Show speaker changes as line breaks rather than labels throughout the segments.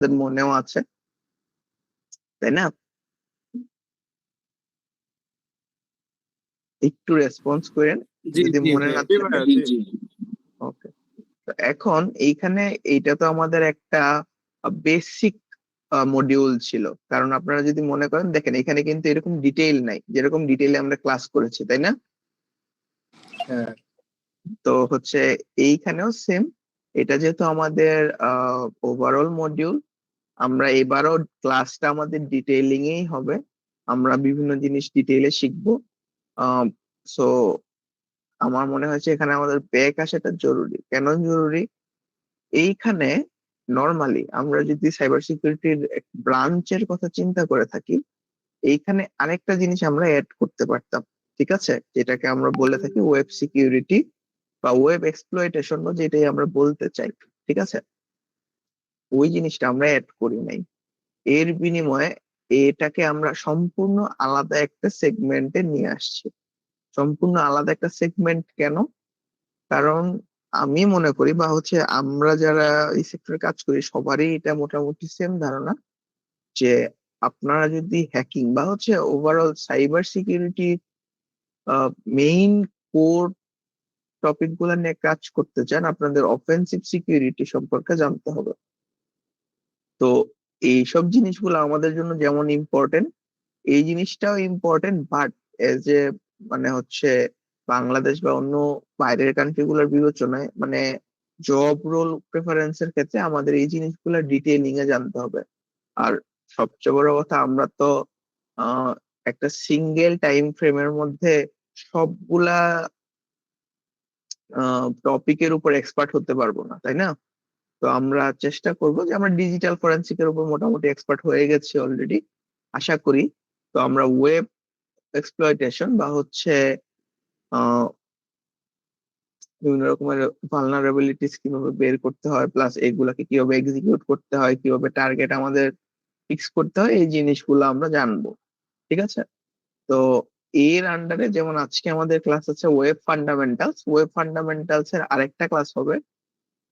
মনেও আছে, তাই না? একটু রেসপন্স করেন
জি
যদি
জি
মনে
জি
না
জি
থাকে।
ভাইয়া, জি।
ওকে, এখন এইখানে এইটা তো আমাদের একটা বেসিক মডিউল ছিল। কারণ আপনারা যদি মনে করেন, দেখেন এখানে কিন্তু এরকম ডিটেইল নাই যেরকম ডিটেইলে আমরা ক্লাস করেছি, তাই না?
হ্যাঁ।
তো হচ্ছে এইখানেও সেম। এটা যেহেতু আমাদের ওভারঅল মডিউল, আমরা এবারও ক্লাসটা আমাদের ডিটেইলিং এই হবে। আমরা বিভিন্ন জিনিস ডিটেইলে শিখবো। সো আমার মনে হয়েছে এখানে আমাদের ব্যাক আসাটা জরুরি। কেন জরুরি? এইখানে নর্মালি আমরা যদি সাইবার সিকিউরিটির ব্রাঞ্চের কথা চিন্তা করে থাকি, এইখানে আরেকটা জিনিস আমরা অ্যাড করতে পারতাম। ঠিক আছে, যেটাকে আমরা বলে থাকি ওয়েব সিকিউরিটি বা ওয়েব এক্সপ্লয়টেশন, যেটাই আমরা বলতে চাই। ঠিক আছে, ওই জিনিসটা আমরা অ্যাড করি নাই। এর বিনিময়ে এটাকে আমরা সম্পূর্ণ আলাদা একটা সেগমেন্টে নিয়ে আসছি। সম্পূর্ণ আলাদা একটা সেগমেন্ট কেন? কারণ আমি মনে করি বা হচ্ছে আমরা যারা এই সেক্টরে কাজ করি সবারই এটা মোটামুটি সেম ধারণা, যে আপনারা যদি হ্যাকিং বা হচ্ছে overall cyber security main core topic গুলা নিয়ে কাজ করতে চান, আপনাদের অফেন্সিভ সিকিউরিটি সম্পর্কে জানতে হবে। তো এইসব জিনিসগুলো আমাদের জন্য যেমন ইম্পর্টেন্ট, এই জিনিসটাও ইম্পর্টেন্ট, বাট এজ এ মানে হচ্ছে বাংলাদেশ বা অন্য বাইরের কান্ট্রি গুলোর বিবেচনায়, মানে জব রোল প্রেফারেন্সের ক্ষেত্রে আমাদের এই জিনিসগুলো ডিটেইলিং এ জানতে হবে। আর সবচেয়ে বড় কথা, আমরা তো আহ, একটা সিঙ্গেল টাইম ফ্রেমের মধ্যে সবগুলা টপিকের উপর এক্সপার্ট হতে পারবো না, তাই না? তো আমরা চেষ্টা করব যে আমরা ডিজিটাল ফরেন্সিকের উপর মোটামুটি এক্সপার্ট হয়ে গেছি অলরেডি, আশা করি। তো আমরা ওয়েব এক্সপ্লয়টেশন বা হচ্ছে আহ, বিভিন্ন রকমের ভালনারেবিলিটিস কিভাবে বের করতে হয়, প্লাস এগুলাকে কিভাবে এক্সিকিউট করতে হয়, কিভাবে টার্গেট আমাদের ফিক্স করতে হয়, এই জিনিসগুলো আমরা জানবো। ঠিক আছে, তো এর আন্ডারে যেমন আজকে আমাদের ক্লাস আছে ওয়েব ফান্ডামেন্টালস, ওয়েব ফান্ডামেন্টালস এর আরেকটা ক্লাস হবে।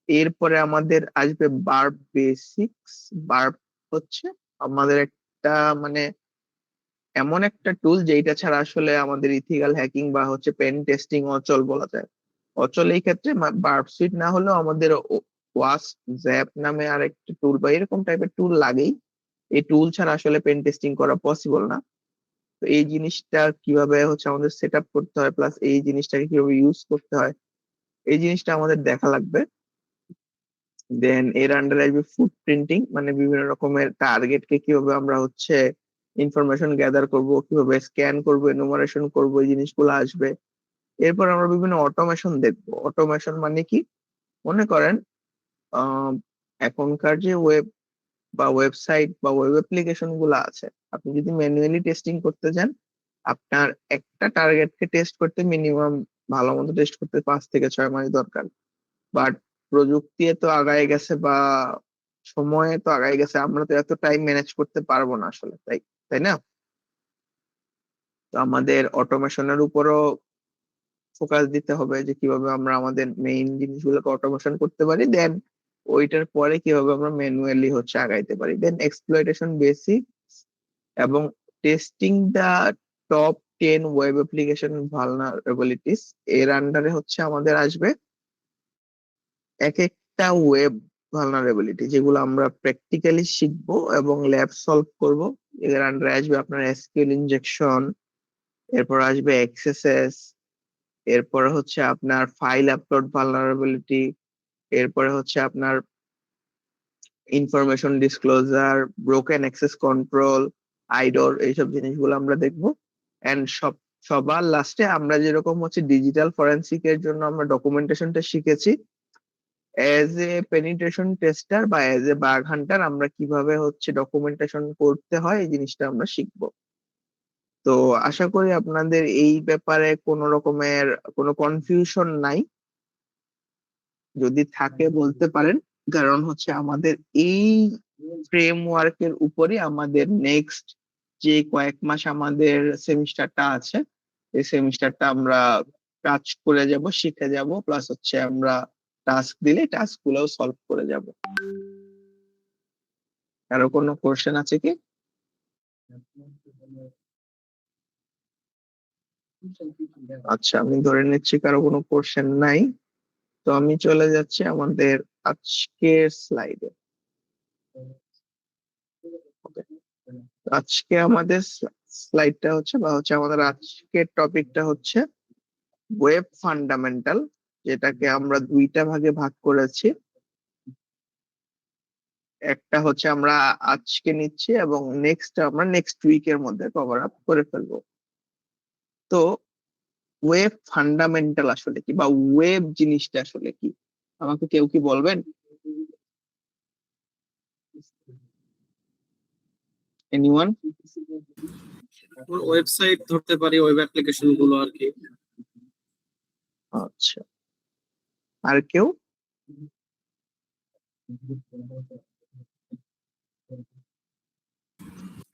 এরপরে আমাদের আসবে বার্ব বেসিক্স। বার্ব হচ্ছে আমাদের একটা মানে এমন একটা টুল যেটা ছাড়া আসলে আমাদের ইথিক্যাল হ্যাকিং বা হচ্ছে পেন টেস্টিং অচল বলা যায়। অচল এই ক্ষেত্রে বার্ব সুইট না হলেও আমাদের ওয়াস্প জ্যাপ নামে আরেকটা টুল বা এরকম টাইপের টুল লাগেই। এই টুল ছাড়া আসলে পেন টেস্টিং করা পসিবল না। তো এই জিনিসটা কিভাবে হচ্ছে আমাদের সেট আপ করতে হয়, প্লাস এই জিনিসটাকে কিভাবে ইউজ করতে হয়, এই জিনিসটা আমাদের দেখা লাগবে। দেন এর আন্ডারে আসবে ফুড প্রিন্টিং, মানে বিভিন্ন রকমের টার্গেটকে কিভাবে আমরা হচ্ছে ইনফরমেশন গ্যাদার করব, কিভাবে স্ক্যান করব, এনুমারেশন করব, এই জিনিসগুলো আসবে। এরপর আমরা বিভিন্ন অটোমেশন দেখবো। অটোমেশন মানে কি? মনে করেন আহ, এখনকার যে ওয়েব বা ওয়েবসাইট বা ওয়েব অ্যাপ্লিকেশন গুলো আছে, আপনি যদি ম্যানুয়ালি টেস্টিং করতে চান, আপনার একটা টার্গেটকে টেস্ট করতে মিনিমাম ভালো মতো টেস্ট করতে 5 থেকে 6 মাস দরকার। বাট প্রযুক্তি এত আগায় গেছে বা সময় তো আগায় গেছে, আমরা তো এত টাইম ম্যানেজ করতে পারবো না আসলে, তাই তাই না? তো আমাদের অটোমেশনের উপরও ফোকাস দিতে হবে, যে কিভাবে আমরা আমাদের মেইন জিনিসগুলোকে অটোমেশন করতে পারি। দেন ওইটার পরে কিভাবে আমরা ম্যানুয়ালি হচ্ছে আগাইতে পারি। দেন এক্সপ্লয়টেশন বেসিক এবং testing the top 10 web application vulnerabilities, এর আন্ডারে হচ্ছে আমাদের আসবে এক একটা ওয়েব ভালনারেবিলিটি যেগুলো আমরা প্র্যাকটিক্যালি শিখবো এবং ল্যাব সলভ করব। এর আন্ডারে আসবে আপনার এসকিউএল ইনজেকশন, এরপর আসবে এক্সএসএস, এরপরে হচ্ছে আপনার ফাইল আপলোড ভালনারেবিলিটি, এরপরে হচ্ছে আপনার information disclosure, broken access control, IDOR, এইসব জিনিসগুলো আমরা দেখবো। এন্ড সবার লাস্টে আমরা যেরকম হচ্ছে ডিজিটাল ফরেন্সিকের জন্য আমরা ডকুমেন্টেশনটা শিখেছি, এজ এ পেনিট্রেশন টেস্টার বা এজ এ বাগ হান্টার আমরা কিভাবে হচ্ছে ডকুমেন্টেশন করতে হয় এই জিনিসটা আমরা শিখবো। তো আশা করি আপনাদের এই ব্যাপারে কোনো রকমের কোনো কনফিউশন নাই। যদি থাকে বলতে পারেন, কারণ হচ্ছে আমাদের এই ফ্রেমওয়ার্কের উপরে আমাদের নেক্সট যে কয়েক মাস আমাদের সেমিস্টারটা আছে, এই সেমিস্টারটা আমরা কাজ করে যাব, শিখে যাব, প্লাস হচ্ছে আমরা টাস্ক দিলে টাস্ক গুলোও সলভ করে যাব। কারো কোনো কোশ্চেন আছে কি? আচ্ছা, আমি ধরে নিচ্ছি কারো কোনো কোশ্চেন নাই। তো আমি চলে যাচ্ছি আমাদের আজকের স্লাইডে। আজকে আমাদের স্লাইডটা হচ্ছে বা হচ্ছে আমাদের আজকের টপিকটা হচ্ছে ওয়েব ফান্ডামেন্টাল, যেটাকে আমরা দুইটা ভাগে ভাগ করেছি। একটা হচ্ছে আমরা আজকে নিচ্ছি এবং আমরা নেক্সট উইকের মধ্যে কভার আপ করে ফেলবো। তো ওয়েব ফান্ডামেন্টাল আসলে কি, বা ওয়েব জিনিসটা আসলে কি, আমাকে কেউ কি বলবেন? এনিওয়ান?
ওয়েবসাইট ধরতে পারি, ওয়েব অ্যাপ্লিকেশন গুলো আর কি।
আচ্ছা, আর কেউ?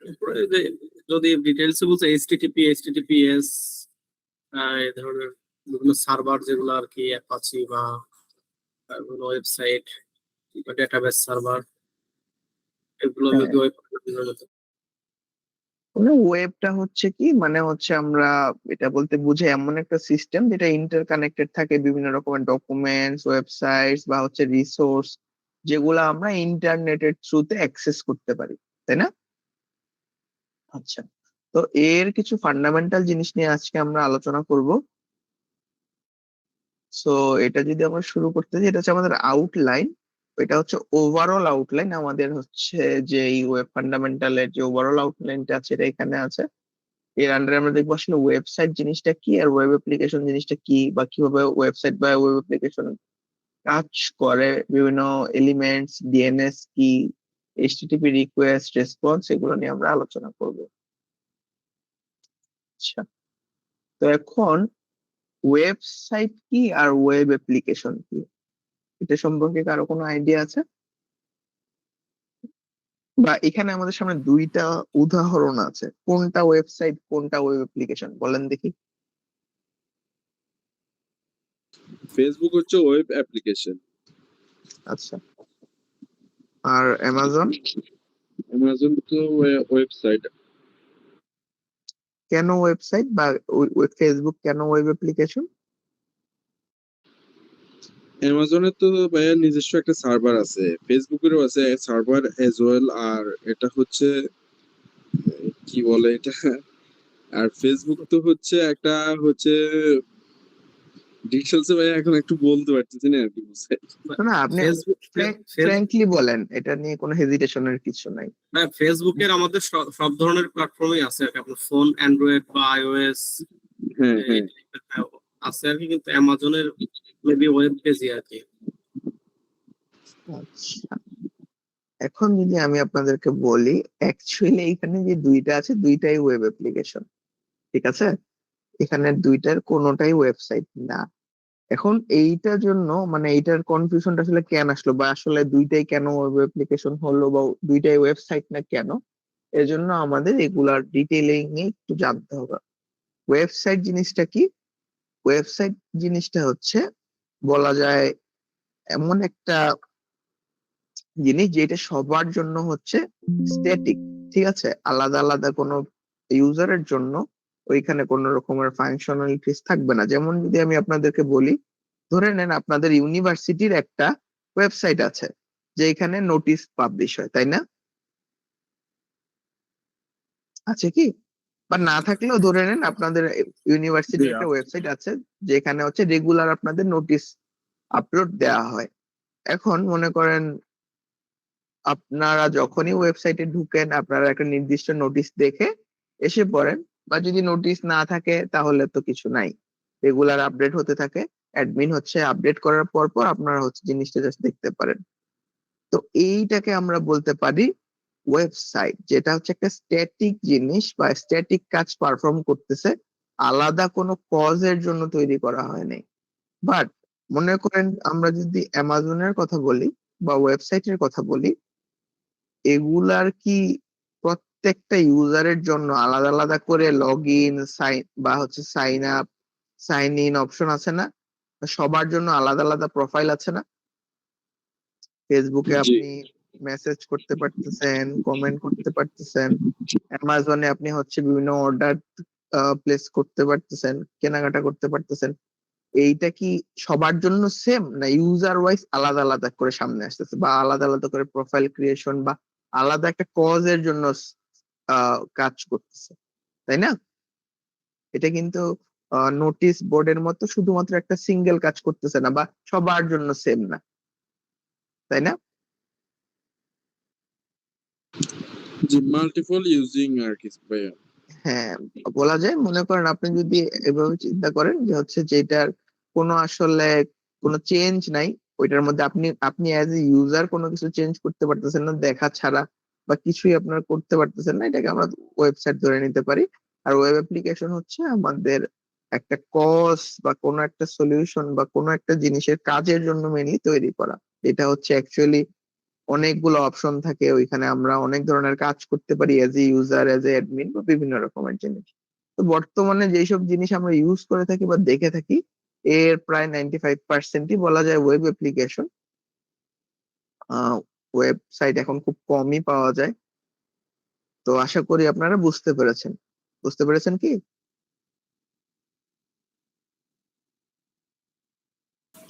এরপরে যদি ডিটেলস বলতে এইচটিটিপিএস এই ধরনের বিভিন্ন সার্ভার যেগুলো আর কি, অ্যাপাচি বা ওয়েবসাইট বা ডেটাবেস সার্ভার, এগুলো
হ্যাঁ,
মেবি ওয়েব অ্যাপ্লিকেশনের মতো।
মানে ওয়েবটা হচ্ছে কি, মানে হচ্ছে আমরা এটা বলতে বুঝে এমন একটা সিস্টেম যেটা ইন্টার কানেক্টেড থাকে বিভিন্ন রকমের ডকুমেন্টস, ওয়েবসাইটস বা হচ্ছে রিসোর্স, যেগুলো আমরা ইন্টারনেটের থ্রুতে অ্যাক্সেস করতে পারি, তাই না? আচ্ছা, তো এর কিছু ফান্ডামেন্টাল জিনিস নিয়ে আজকে আমরা আলোচনা করব। সো এটা যদি আমরা শুরু করতে যাই, এটা হচ্ছে আমাদের আউটলাইন। এটা হচ্ছে ওভারঅল আউটলাইন আমাদের, হচ্ছে যে এই ওয়েব ফান্ডামেন্টালের যে ওভারঅল আউটলাইনটা আছে এটা এখানে আছে। এর আন্ডারে আমরা দেখবো আসলে ওয়েবসাইট জিনিসটা কি আর ওয়েব অ্যাপ্লিকেশন জিনিসটা কি, বা কিভাবে ওয়েবসাইট বা ওয়েব অ্যাপ্লিকেশন কাজ করে, বিভিন্ন এলিমেন্টস, ডিএনএস কি, এইচটিটিপি রিকোয়েস্ট রেসপন্স, এগুলো নিয়ে আমরা আলোচনা করব। আচ্ছা, তো এখন ওয়েবসাইট কি আর ওয়েব অ্যাপ্লিকেশন কি, এটা সম্পর্কে কারো কোনো আইডিয়া আছে? বা এখানে আমাদের সামনে দুইটা উদাহরণ আছে, কোনটা ওয়েবসাইট কোনটা ওয়েব অ্যাপ্লিকেশন, বলেন দেখি।
ফেসবুক হচ্ছে ওয়েব অ্যাপ্লিকেশন।
আচ্ছা, আর অ্যামাজন?
অ্যামাজন তো ওয়েবসাইট।
কেন ওয়েবসাইট, বা ফেসবুক কেন ওয়েব অ্যাপ্লিকেশন?
অ্যামাজনের তো ভাইয়া নিজস্ব একটা সার্ভার আছে, ফেসবুকেরও আছে সার্ভার এজ ওয়েল। আর এটা হচ্ছে কি বলে এটা, আর ফেসবুক তো হচ্ছে একটা হচ্ছে ডিটেলসে ভাইয়া এখন একটু বলতে পারতেছি না আর কি বুঝছে।
না, আপনি
ফেসবুক
ফ্র্যাঙ্কলি বলেন, এটা নিয়ে কোনো হেজিটেশনের কিছু নাই।
ফেসবুকের আমাদের সব ধরনের প্ল্যাটফর্মই আছে আর কি, আপনার ফোন অ্যান্ড্রয়েড বা আইওএস
হ্যাঁ হ্যাঁ,
আছে আর কি, কিন্তু অ্যামাজনের মেবি ওয়েব পেজই আর কি।
আচ্ছা, এখন যদি আমি আপনাদেরকে বলি, অ্যাকচুয়ালি এখানে যে দুইটা আছে দুইটাই ওয়েব অ্যাপ্লিকেশন, ঠিক আছে? এখানে দুইটার কোনোটাই ওয়েবসাইট না। এখন এইটার জন্য মানে এইটার কনফিউশনটা আসলে কেন আসলো, বা আসলে দুইটাই কেন ওয়েব অ্যাপ্লিকেশন হলো, বা দুইটাই ওয়েবসাইট না কেন, এর জন্য আমাদের এগুলার ডিটেইলিং এ একটু জানতে হবে। ওয়েবসাইট জিনিসটা কি? ওয়েবসাইট জিনিসটা হচ্ছে, বলা যায়, এমন একটা জিনিস যেটা সবার জন্য হচ্ছে স্ট্যাটিক, ঠিক আছে? আলাদা আলাদা কোনো ইউজারের জন্য ওইখানে কোনো রকমের ফাংশনালিটিস থাকবে না। যেমন যদি আমি আপনাদেরকে বলি, ধরে নেন আপনাদের ইউনিভার্সিটির একটা ওয়েবসাইট আছে যেখানে নোটিশ পাবলিশ হয়, তাই না? আছে কি? বা না থাকলেও ধরে নেন আপনাদের ইউনিভার্সিটির একটা ওয়েবসাইট আছে যেখানে হচ্ছে রেগুলার আপনাদের নোটিশ আপলোড দেওয়া হয়। এখন মনে করেন আপনারা যখনই ওয়েবসাইটে ঢুকেন আপনারা একটা নির্দিষ্ট নোটিশ দেখে এসে পড়েন, বা যদি নোটিশ না থাকে তাহলে তো কিছু নাই, রেগুলার আপডেট হতে থাকে। অ্যাডমিন হচ্ছে আপডেট করার পর পর আপনারা হচ্ছে জিনিসটা জাস্ট দেখতে পারেন। তো এইটাকে আমরা বলতে পারি ওয়েবসাইট, যেটা হচ্ছে একটা স্ট্যাটিক জিনিস বা স্ট্যাটিক কাজ পারফর্ম করতেছে, আলাদা কোনো কজের জন্য তৈরি করা হয়নি। বাট মনে করেন আমরা যদি অ্যামাজনের কথা বলি বা ওয়েবসাইটের কথা বলি, এগুলার কি প্রত্যেকটা ইউজারের জন্য আলাদা আলাদা করে লগ ইন, সাইন বা হচ্ছে sign up, sign in option আছে না? সবার জন্য আলাদা আলাদা প্রোফাইল আছে না? ফেসবুকে
জি।
আপনি মেসেজ করতে পারতেছেন, কমেন্ট করতে পারতেছেন, অ্যামাজনে আপনি হচ্ছে বিভিন্ন অর্ডার প্লেস করতে পারতেছেন, কেনাকাটা করতে পারতেছেন। এইটা কি সবার জন্য সেম, না ইউজার ওয়াইজ আলাদা আলাদা করে সামনে আসতেছে, বা আলাদা আলাদা করে প্রোফাইল ক্রিয়েশন বা আলাদা একটা কজের জন্য কাজ করতেছে, তাই না? এটা কিন্তু নোটিশ বোর্ডের মতো শুধুমাত্র একটা সিঙ্গেল কাজ করতেছে না, বা সবার জন্য সেম না, তাই না?
জি, মাল্টিপল ইউজিং আর কি ভাইয়া।
হ্যাঁ, বলা যায়। মনে করেন আপনি যদি এভাবে চিন্তা করেন যে হচ্ছে যেটার কোনো আসলে কোনো চেঞ্জ নাই, ওইটার মধ্যে আপনি আপনি অ্যাজ এ ইউজার কোনো কিছু চেঞ্জ করতে পারতেছেন না দেখা ছাড়া, বা কিছুই আপনার করতে পারতেছেন না, এটাকে আমরা ওয়েবসাইট ধরে নিতে পারি। আর ওয়েব অ্যাপ্লিকেশন হচ্ছে আমাদের একটা কজ বা কোনো একটা সলিউশন বা কোনো একটা জিনিসের কাজের জন্য মেনলি তৈরি করা। এটা হচ্ছে অ্যাকচুয়ালি অনেকগুলো অপশন থাকে ওইখানে, আমরা অনেক ধরনের কাজ করতে পারি as a user, as a admin বা বিভিন্ন রকমের জিনিস। তো বর্তমানে যেসব জিনিস আমরা ইউজ করে থাকি বা দেখে থাকি, এর প্রায় 95%ই বলা যায় ওয়েব অ্যাপ্লিকেশন। ওয়েবসাইট এখন খুব কমই পাওয়া যায়। তো আশা করি আপনারা বুঝতে পেরেছেন। বুঝতে পেরেছেন কি?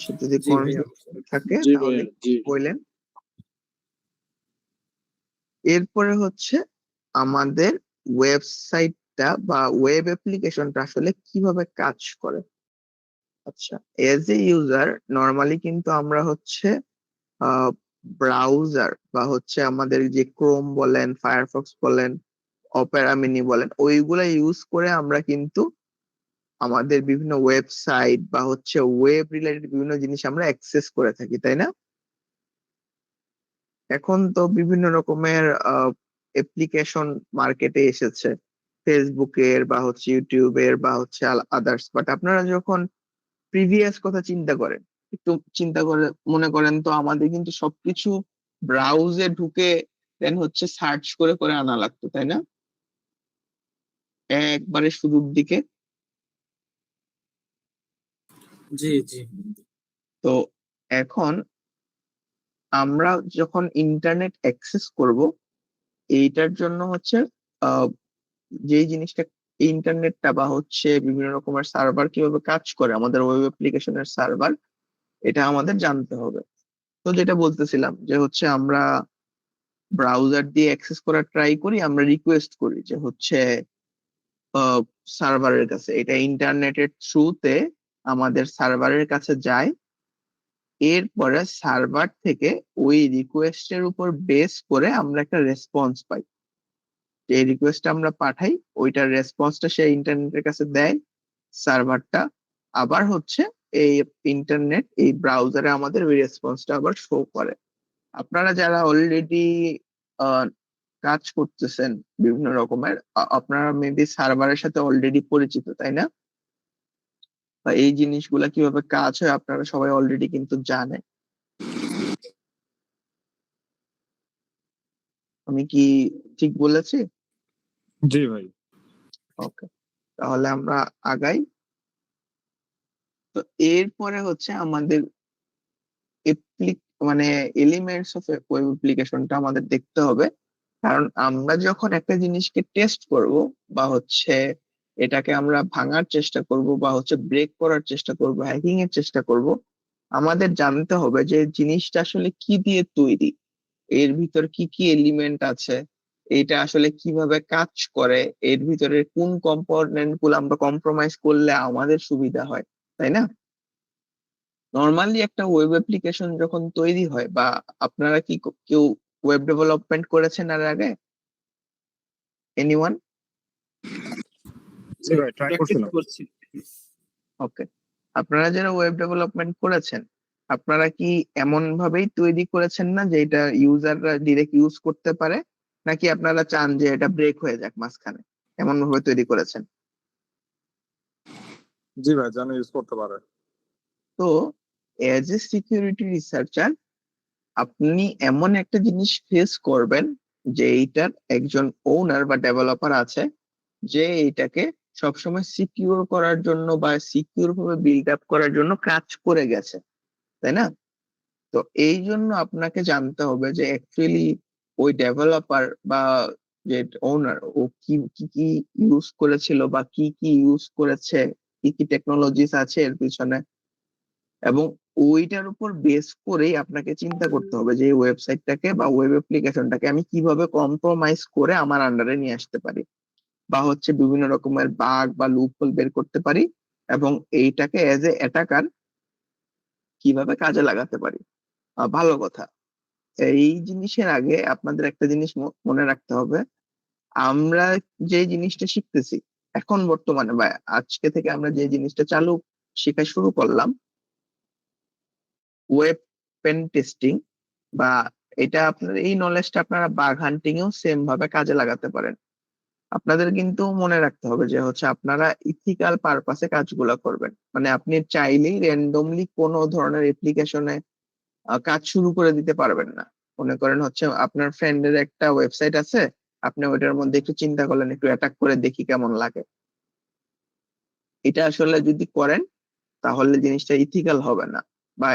সে যদি
জি ভাইয়া।
কনফিউজ থাকে
জি
তাহলে
ভাইয়া, জি।
বললেন। এরপরে হচ্ছে আমাদের ওয়েবসাইটটা বা ওয়েব অ্যাপ্লিকেশনটা আসলে কিভাবে কাজ করে। আচ্ছা, এজ এ ইউজার নর্মালি কিন্তু আমরা হচ্ছে ব্রাউজার বা হচ্ছে আমাদের যে ক্রোম বলেন, ফায়ারফক্স বলেন, অপেরা মিনি বলেন, ওইগুলা ইউজ করে আমরা কিন্তু আমাদের বিভিন্ন ওয়েবসাইট বা হচ্ছে ওয়েব রিলেটেড বিভিন্ন জিনিস আমরা অ্যাক্সেস করে থাকি, তাই না? এখন তো বিভিন্ন রকমের অ্যাপ্লিকেশন মার্কেটে এসেছে, ফেসবুকের বা হচ্ছে ইউটিউবের বা হচ্ছে আদার্স। বাট আপনারা যখন প্রিভিয়াস কথা চিন্তা করেন, একটু চিন্তা করে মনে করেন, তো আমাদের কিন্তু সবকিছু ব্রাউজে ঢুকে দেন হচ্ছে সার্চ করে করে আনা লাগতো, তাই না? একবারে শুরুর দিকে।
জি জি।
তো এখন আমরা যখন ইন্টারনেট অ্যাক্সেস করব, এইটার জন্য হচ্ছে আহ, যেই জিনিসটা, ইন্টারনেটটা বা হচ্ছে বিভিন্ন রকমের সার্ভার কিভাবে কাজ করে, আমাদের ওয়েব অ্যাপ্লিকেশনের সার্ভার, এটা আমাদের জানতে হবে। তো যেটা বলতেছিলাম যে হচ্ছে আমরা ব্রাউজার দিয়ে অ্যাক্সেস করার ট্রাই করি, আমরা রিকোয়েস্ট করি যে হচ্ছে সার্ভারের কাছে, এটা ইন্টারনেটের থ্রুতে আমাদের সার্ভারের কাছে যায়। এরপরে সার্ভার থেকে ওই রিকোয়েস্টের উপর বেস করে আমরা একটা রেসপন্স পাই। যে রিকোয়েস্টটা আমরা পাঠাই, ওইটার রেসপন্সটা সে ইন্টারনেটের কাছে দেয় সার্ভারটা, আবার হচ্ছে এই ইন্টারনেট এই ব্রাউজারে আমাদের ওই রেসপন্সটা আবার শো করে। আপনারা যারা অলরেডি কাজ করতেছেন বিভিন্ন রকমের, আপনারা মেবি সার্ভারের সাথে অলরেডি পরিচিত, তাই না? বা এই জিনিসগুলা কিভাবে কাজ হয় আপনারা সবাই অলরেডি কিন্তু জানেন। আমি কি ঠিক বলেছি?
জি ভাই।
ওকে, তাহলে আমরা আগাই। তো এরপরে হচ্ছে আমাদের মানে এলিমেন্টস অফ ওয়েব অ্যাপ্লিকেশনটা আমাদের দেখতে হবে। কারণ আমরা যখন একটা জিনিসকে টেস্ট করব বা হচ্ছে এটাকে আমরা ভাঙার চেষ্টা করব বা হচ্ছে ব্রেক করার চেষ্টা করব, হ্যাকিং এর চেষ্টা করব, আমাদের জানতে হবে যে জিনিসটা আসলে কি দিয়ে তৈরি, এর ভিতর কি কি এলিমেন্ট আছে, এটা আসলে কিভাবে কাজ করে, এর ভিতরে কোন কম্পোনেন্ট গুলো আমরা কম্প্রোমাইজ করলে আমাদের সুবিধা হয়, তাই না? নর্মালি একটা ওয়েব অ্যাপ্লিকেশন যখন তৈরি হয়, বা আপনারা কি কেউ ওয়েব ডেভেলপমেন্ট করেছেন আর আগে? এনিওয়ান?
জি ভাই, ট্রাই
প্র্যাকটিস
করছিলাম।
করছি।
ওকে, আপনারা যারা ওয়েব ডেভেলপমেন্ট করেছেন, আপনারা কি এমন ভাবেই তৈরি করেছেন না যে এটা ইউজাররা ডিরেক্ট ইউজ করতে পারে, নাকি আপনারা চান যে এটা ব্রেক হয়ে যাক মাঝখানে, এমন ভাবে তৈরি করেছেন?
জি ভাই, জানি ইউজ করতে পারে।
তো এজ এ সিকিউরিটি রিসার্চার, আপনি এমন একটা জিনিস ফেস করবেন যে এইটার একজন ওনার বা ডেভেলপার আছে, যে এটাকে সবসময় সিকিউর করার জন্য বা সিকিউর ভাবে বিল্ড আপ করার জন্য কাজ করে গেছে, তাই না? তো এই জন্য আপনাকে জানতে হবে যে অ্যাকচুয়ালি ওই ডেভেলপার বা যে ওনার ও কি কি কি ইউজ করেছিল বা কি কি ইউজ করেছে, কি কি টেকনোলজিস আছে এর পিছনে, এবং ওইটার উপর বেস করেই আপনাকে চিন্তা করতে হবে যে এই ওয়েবসাইটটাকে বা ওয়েব অ্যাপ্লিকেশনটাকে আমি কিভাবে কম্প্রোমাইজ করে আমার আন্ডারে নিয়ে আসতে পারি, বা হচ্ছে বিভিন্ন রকমের বাগ বা লুপহোল বের করতে পারি, এবং এইটাকে এজ এ অ্যাটাকার কিভাবে কাজে লাগাতে পারি। ভালো কথা। এই জিনিসের আগে আপনাদের একটা জিনিস মনে রাখতে হবে, আমরা যে জিনিসটা শিখতেছি এখন বর্তমানে বা আজকে থেকে আমরা যে জিনিসটা শেখা শুরু করলাম, ওয়েব পেন টেস্টিং, বা এটা আপনার এই নলেজটা আপনারা বাগ হান্টিং এও সেম ভাবে কাজে লাগাতে পারেন। আপনাদের কিন্তু মনে রাখতে হবে যে হচ্ছে আপনারা ইথিক্যাল পারপাসে কাজগুলো করবেন। মানে আপনি চাইলেই র্যান্ডমলি কোনো ধরনের অ্যাপ্লিকেশনে কাজ শুরু করে দিতে পারবেন না। মনে করেন হচ্ছে আপনার ফ্রেন্ডের একটা ওয়েবসাইট আছে, আপনি ওইটার মধ্যে একটু চিন্তা করলেন, একটু অ্যাটাক করে দেখি কেমন লাগে। এটা আসলে যদি করেন তাহলে জিনিসটা ইথিক্যাল হবে না, বা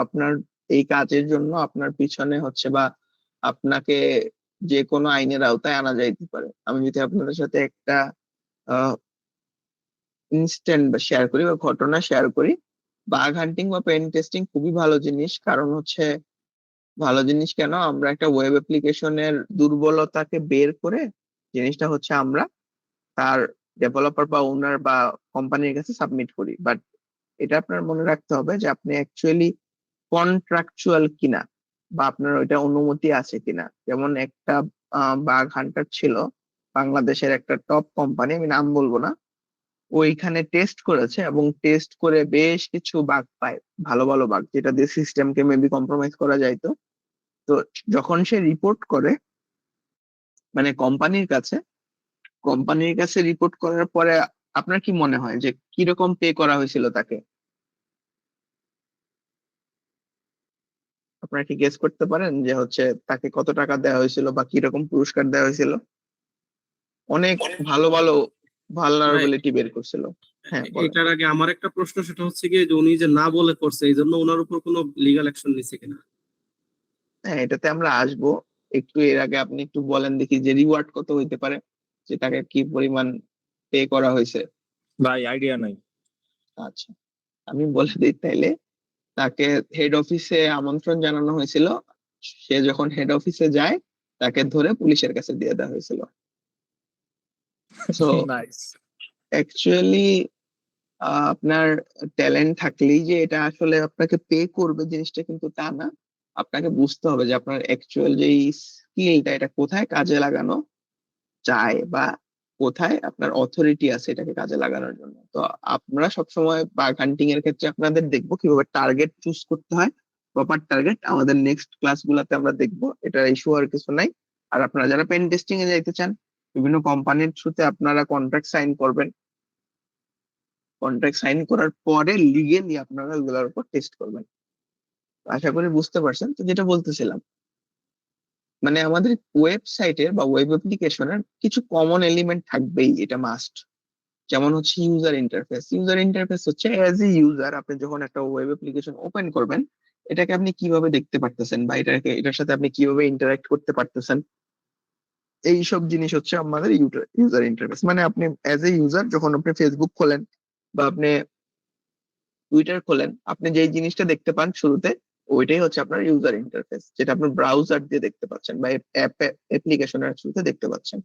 আপনার এই কাজের জন্য আপনার পিছনে হচ্ছে বা আপনাকে যে কোনো আইনের আওতায় আনা যাইতে পারে। আমি যদি আপনাদের সাথে একটা ইনস্ট্যান্ট বা শেয়ার করি বা ঘটনা শেয়ার করি, বাগ হান্টিং বা পেন টেস্টিং খুবই ভালো জিনিস। কারণ হচ্ছে ভালো জিনিস কেন, আমরা একটা ওয়েব অ্যাপ্লিকেশনের দুর্বলতাকে বের করে জিনিসটা হচ্ছে আমরা তার ডেভেলপার বা ওনার বা কোম্পানির কাছে সাবমিট করি। বাট এটা আপনার মনে রাখতে হবে যে আপনি অ্যাকচুয়ালি কন্ট্রাকচুয়াল কিনা, বা আপনার ওইটা অনুমতি আছে কিনা। যেমন একটা বাগ হান্টার ছিল বাংলাদেশের একটা টপ কোম্পানি, আমি নাম বলবো না, ওইখানে টেস্ট করেছে এবং টেস্ট করে বেশ কিছু বাগ পায়, ভালো ভালো বাগ, যেটা দিয়ে সিস্টেমকে মেবি কম্প্রোমাইজ করা যাইতো। তো যখন সে রিপোর্ট করে, মানে কোম্পানির কাছে রিপোর্ট করার পরে আপনার কি মনে হয় যে কিরকম পে করা হয়েছিল তাকে? আপনারা কি গেস করতে পারেন যে হচ্ছে তাকে কত টাকা দেওয়া হয়েছিল বা কিরকম পুরস্কার দেওয়া হয়েছিল? অনেক ভালো ভালো
ভাই,
ভালনারেবিলিটি বের করছিল। হ্যাঁ বলেন।
এটার আগে আমার একটা প্রশ্ন, সেটা হচ্ছে কি যে উনি যে না বলে করছে এই জন্য ওনার উপর কোনো লিগ্যাল অ্যাকশন নিছে কিনা?
হ্যাঁ, এটাতে আমরা আসবো। একটু এর আগে আপনি একটু বলেন দেখি যে রিওয়ার্ড কত হইতে পারে, যে তাকে কি পরিমাণ পে করা হয়েছে।
ভাই আইডিয়া নাই।
আচ্ছা, আমি বলে দিই তাইলে। তাকে হেড অফিসে আমন্ত্রণ জানানো হয়েছিল, সে যখন হেড অফিসে যায় তাকে ধরে পুলিশের কাছে দিয়ে দেওয়া হয়েছিল। So
nice.
অ্যাকচুয়ালি আপনার ট্যালেন্ট থাকলেই যে এটা আসলে আপনাকে পে করবে জিনিসটা কিন্তু তা না। আপনাকে বুঝতে হবে যে আপনার অ্যাকচুয়াল যে স্কিলটা এটা কোথায় কাজে লাগানো চায়, বা কোথায় আপনার অথরিটি আছে এটাকে কাজে লাগানোর জন্য। তো আমরা সবসময় বাগ হান্টিং এর ক্ষেত্রে আপনাদের দেখবো কিভাবে টার্গেট চুজ করতে হয়, প্রপার টার্গেট। আমাদের নেক্সট ক্লাস গুলাতে আমরা দেখবো, এটা ইস্যু আর কিছু নাই। আর আপনারা যারা পেন টেস্টিং এ যাইতে চান, বিভিন্ন কোম্পানির থ্রুতে আপনারা কন্ট্রাক্ট সাইন করবেন। কন্ট্রাক্ট সাইন করার পরে লিগেলি আপনারা ওগুলোর উপর টেস্ট করবেন। আশা করি বুঝতে পারছেন। তো যেটা বলতেছিলাম, মানে আমাদের ওয়েবসাইটের বা ওয়েব অ্যাপ্লিকেশনের কিছু কমন এলিমেন্ট থাকবেই, এটা মাস্ট। যেমন হচ্ছে ইউজার ইন্টারফেস। ইউজার ইন্টারফেস হচ্ছে এজ এ ইউজার আপনি যখন একটা ওয়েব অ্যাপ্লিকেশন ওপেন করবেন, এটাকে আপনি কিভাবে দেখতে পারতেছেন, বা এটার সাথে আপনি কিভাবে ইন্টারাক্ট করতে পারতেছেন, এইসব জিনিস হচ্ছে আমাদের ইউজার ইন্টারফেস। মানে আপনি এজ এ ইউজার যখন আপনি ফেসবুক খোলেন বা আপনি টুইটার খোলেন, আপনি যেই জিনিসটা দেখতে পান শুরুতে, ওইটাই হচ্ছে আপনার ইউজার ইন্টারফেস, যেটা আপনি ব্রাউজার দিয়ে দেখতে পাচ্ছেন বা অ্যাপ্লিকেশনের থ্রুতে দেখতে পাচ্ছেন।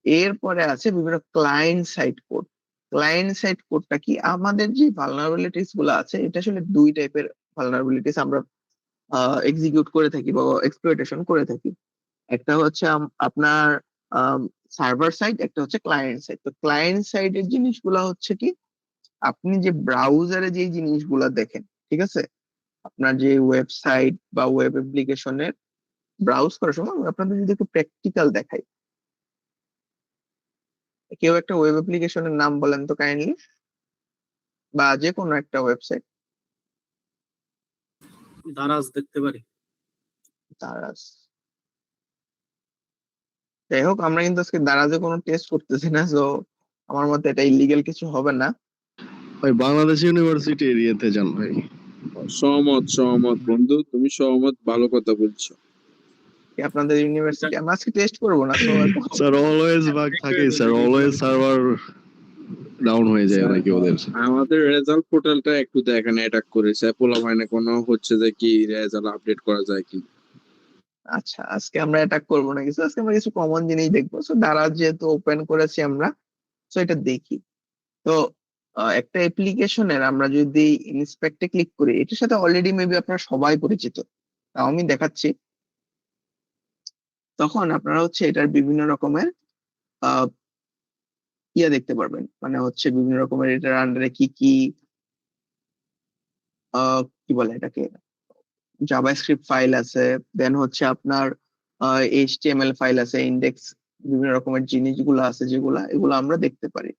এরপরে আছে বিভিন্ন client side code. Client side কোডটা কি, আমাদের যে ভালনারেবিলিটিস গুলো আছে, এটা আসলে দুই টাইপের ভালনারেবিলিটিস আমরা এক্সিকিউট করে থাকি বা এক্সপ্লয়টেশন করে থাকি। একটা হচ্ছে আপনার সার্ভার সাইড, একটা হচ্ছে ক্লায়েন্ট সাইড। তো ক্লায়েন্ট সাইডের জিনিসগুলো হচ্ছে কি, আপনি যে ব্রাউজারে যে জিনিসগুলো দেখেন, ঠিক আছে, আপনার যে ওয়েবসাইট বা ওয়েব অ্যাপ্লিকেশনের ব্রাউজ করার সময় আমি আপনাদের যদি একটু প্র্যাকটিক্যাল দেখাই। কেউ একটা ওয়েব অ্যাপ্লিকেশনের নাম বলেন তো কাইন্ডলি, বা যে কোনো একটা ওয়েবসাইট।
দারাজ দেখতে পারি।
দারাজ। যাই হোক, আমরা কিন্তু আজকে দারাজে কোনো টেস্ট করতেছি না, তো আমার মতে এটা ইলিগেল কিছু হবে না।
ভাই বাংলাদেশ ইউনিভার্সিটি এরিয়াতে যান ভাই। সহমত বন্ধু, তুমি সহমত, ভালো কথা বলছো।
কি আপনাদের ইউনিভার্সিটি আমরা আজকে টেস্ট করবো না সবার
স্যার অলওয়েজ বাগ থাকে স্যার, অলওয়েজ সার্ভার ডাউন হয়ে যায় নাকি ওদের?
আমাদের রেজাল্ট পোর্টালটা একটু দেখেন, অ্যাটাক করেছে পোলাপাইনে, কোনো হচ্ছে যে কি রেজাল্ট আপডেট করা যায় কি।
আচ্ছা, আজকে আমরা অ্যাটাক করবো না কিছু, আজকে আমরা কিছু কমন জিনিস দেখবো। সো দ্বারা যেহেতু ওপেন করেছি আমরা, সো এটা দেখি। তো একটা অ্যাপ্লিকেশনের আমরা যদি ইন্সপেক্টে ক্লিক করি, এটার সাথে অলরেডি মেবি আপনারা সবাই পরিচিত, তাও আমি দেখাচ্ছি। তখন আপনারা হচ্ছে এটার বিভিন্ন রকমের আহ দেখতে পারবেন, মানে হচ্ছে বিভিন্ন রকমের এটার আন্ডারে কি কি কি বলে এটাকে, জাভাস্ক্রিপ্ট ফাইল আছে, দেন হচ্ছে আপনার এইচটিএমএল ফাইল আছে, ইন্ডেক্স, বিভিন্ন রকমের জিনিসগুলো আছে যেগুলা এগুলো আমরা দেখতে পারি।